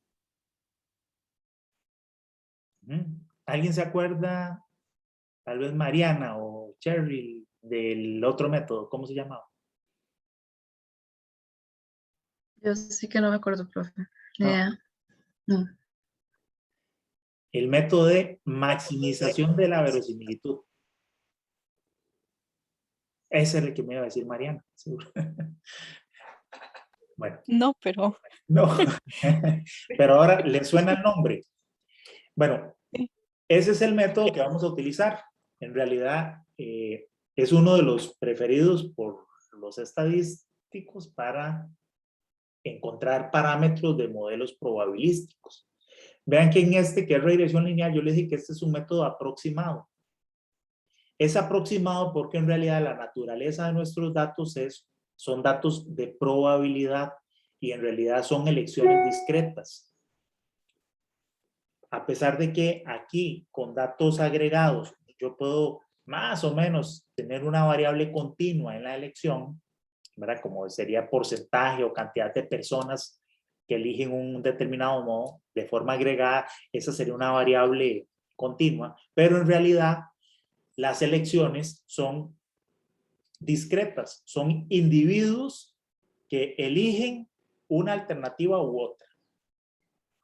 S1: ¿Alguien se acuerda? Tal vez Mariana o Cheryl del otro método. ¿Cómo se llamaba?
S4: Yo sí que no me acuerdo, profe. Ni
S1: No.
S4: idea. No.
S1: El método de maximización de la verosimilitud. Ese es el que me iba a decir Mariana, seguro. Bueno.
S5: No, pero...
S1: No. Pero ahora le suena el nombre. Bueno, ese es el método que vamos a utilizar. En realidad, es uno de los preferidos por los estadísticos para encontrar parámetros de modelos probabilísticos. Vean que en este, que es regresión lineal, yo les dije que este es un método aproximado. Es aproximado porque en realidad la naturaleza de nuestros datos son datos de probabilidad y en realidad son elecciones discretas. A pesar de que aquí con datos agregados yo puedo más o menos tener una variable continua en la elección, ¿verdad? Como sería porcentaje o cantidad de personas que eligen un determinado modo de forma agregada, esa sería una variable continua, pero en realidad las elecciones son discretas, son individuos que eligen una alternativa u otra.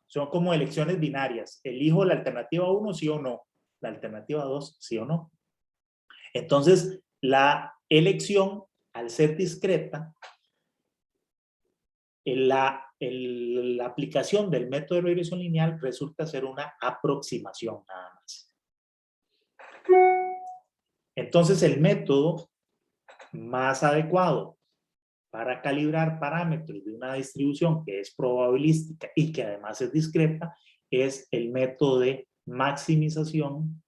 S1: Son como elecciones binarias. Elijo la alternativa 1, sí o no. La alternativa 2, sí o no. Entonces, la elección, al ser discreta, la aplicación del método de regresión lineal resulta ser una aproximación nada más. Entonces, el método más adecuado para calibrar parámetros de una distribución que es probabilística y que además es discreta es el método de maximización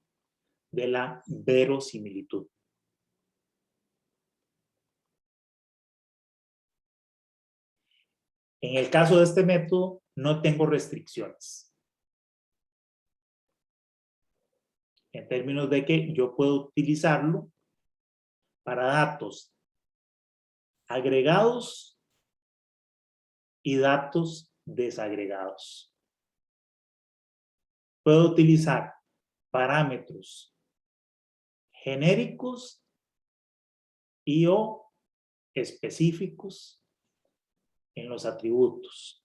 S1: de la verosimilitud. En el caso de este método no tengo restricciones. En términos de que yo puedo utilizarlo para datos agregados y datos desagregados. Puedo utilizar parámetros genéricos y o específicos en los atributos.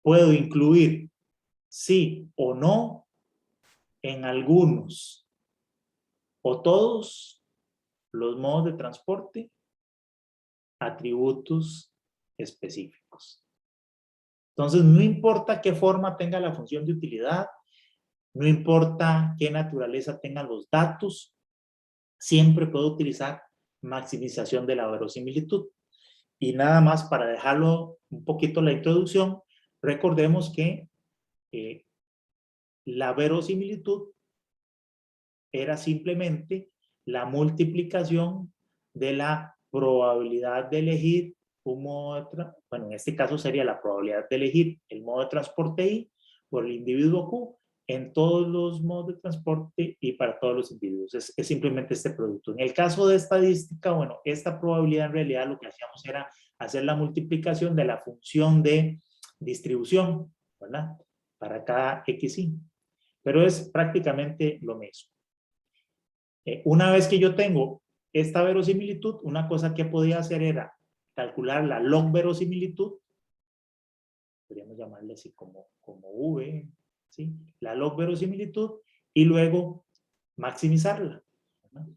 S1: Puedo incluir sí o no en algunos o todos los modos de transporte, atributos específicos. Entonces, no importa qué forma tenga la función de utilidad, no importa qué naturaleza tengan los datos, siempre puedo utilizar maximización de la verosimilitud. Y nada más para dejarlo un poquito la introducción, recordemos que la verosimilitud era simplemente la multiplicación de la probabilidad de elegir un modo de bueno, en este caso sería la probabilidad de elegir el modo de transporte I por el individuo Q en todos los modos de transporte y para todos los individuos. Es simplemente este producto. En el caso de estadística, bueno, esta probabilidad en realidad lo que hacíamos era hacer la multiplicación de la función de distribución, ¿verdad? Para cada XI. Pero es prácticamente lo mismo. Una vez que yo tengo esta verosimilitud, una cosa que podía hacer era calcular la log verosimilitud, podríamos llamarle así como V, ¿sí? La log verosimilitud, y luego maximizarla, ¿verdad?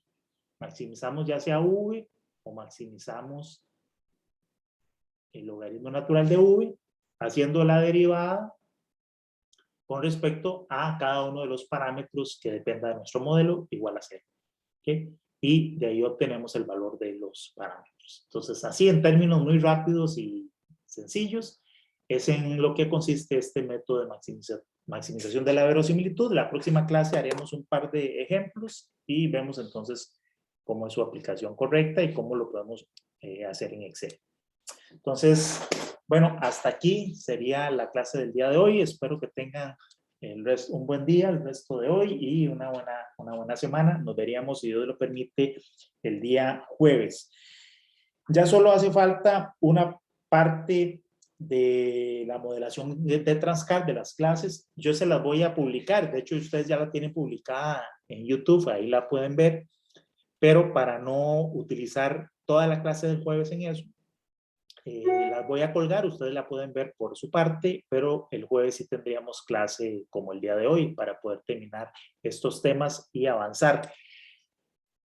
S1: Maximizamos ya sea V o maximizamos el logaritmo natural de V, haciendo la derivada con respecto a cada uno de los parámetros que dependa de nuestro modelo igual a 0. ¿Okay? Y de ahí obtenemos el valor de los parámetros. Entonces, así en términos muy rápidos y sencillos, es en lo que consiste este método de maximización de la verosimilitud. La próxima clase haremos un par de ejemplos y vemos entonces cómo es su aplicación correcta y cómo lo podemos hacer en Excel. Entonces, bueno, hasta aquí sería la clase del día de hoy. Espero que tengan un buen día el resto de hoy y una buena semana. Nos veríamos, si Dios lo permite, el día jueves. Ya solo hace falta una parte de la modelación de Transcar de las clases. Yo se las voy a publicar. De hecho, ustedes ya la tienen publicada en YouTube. Ahí la pueden ver. Pero para no utilizar toda la clase del jueves en eso, las voy a colgar, ustedes la pueden ver por su parte, pero el jueves sí tendríamos clase como el día de hoy para poder terminar estos temas y avanzar.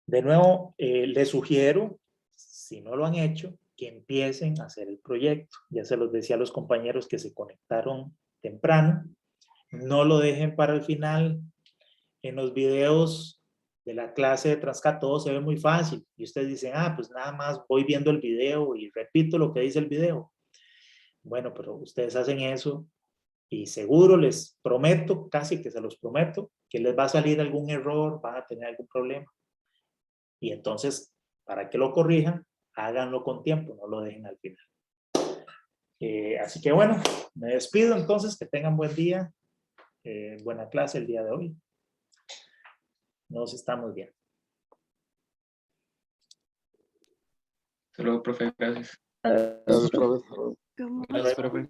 S1: De nuevo, les sugiero, si no lo han hecho, que empiecen a hacer el proyecto. Ya se los decía a los compañeros que se conectaron temprano. No lo dejen para el final. En los videos de la clase de Transcar todo se ve muy fácil y ustedes dicen, pues nada más voy viendo el video y repito lo que dice el video. Bueno, pero ustedes hacen eso y seguro les prometo, casi que se los prometo, que les va a salir algún error, van a tener algún problema. Y entonces, para que lo corrijan, háganlo con tiempo, no lo dejen al final. Así que bueno, me despido entonces, que tengan buen día, buena clase el día de hoy. Nos estamos viendo.
S2: Hasta luego, profe. Gracias.
S3: Gracias, profe.
S2: Gracias, profe.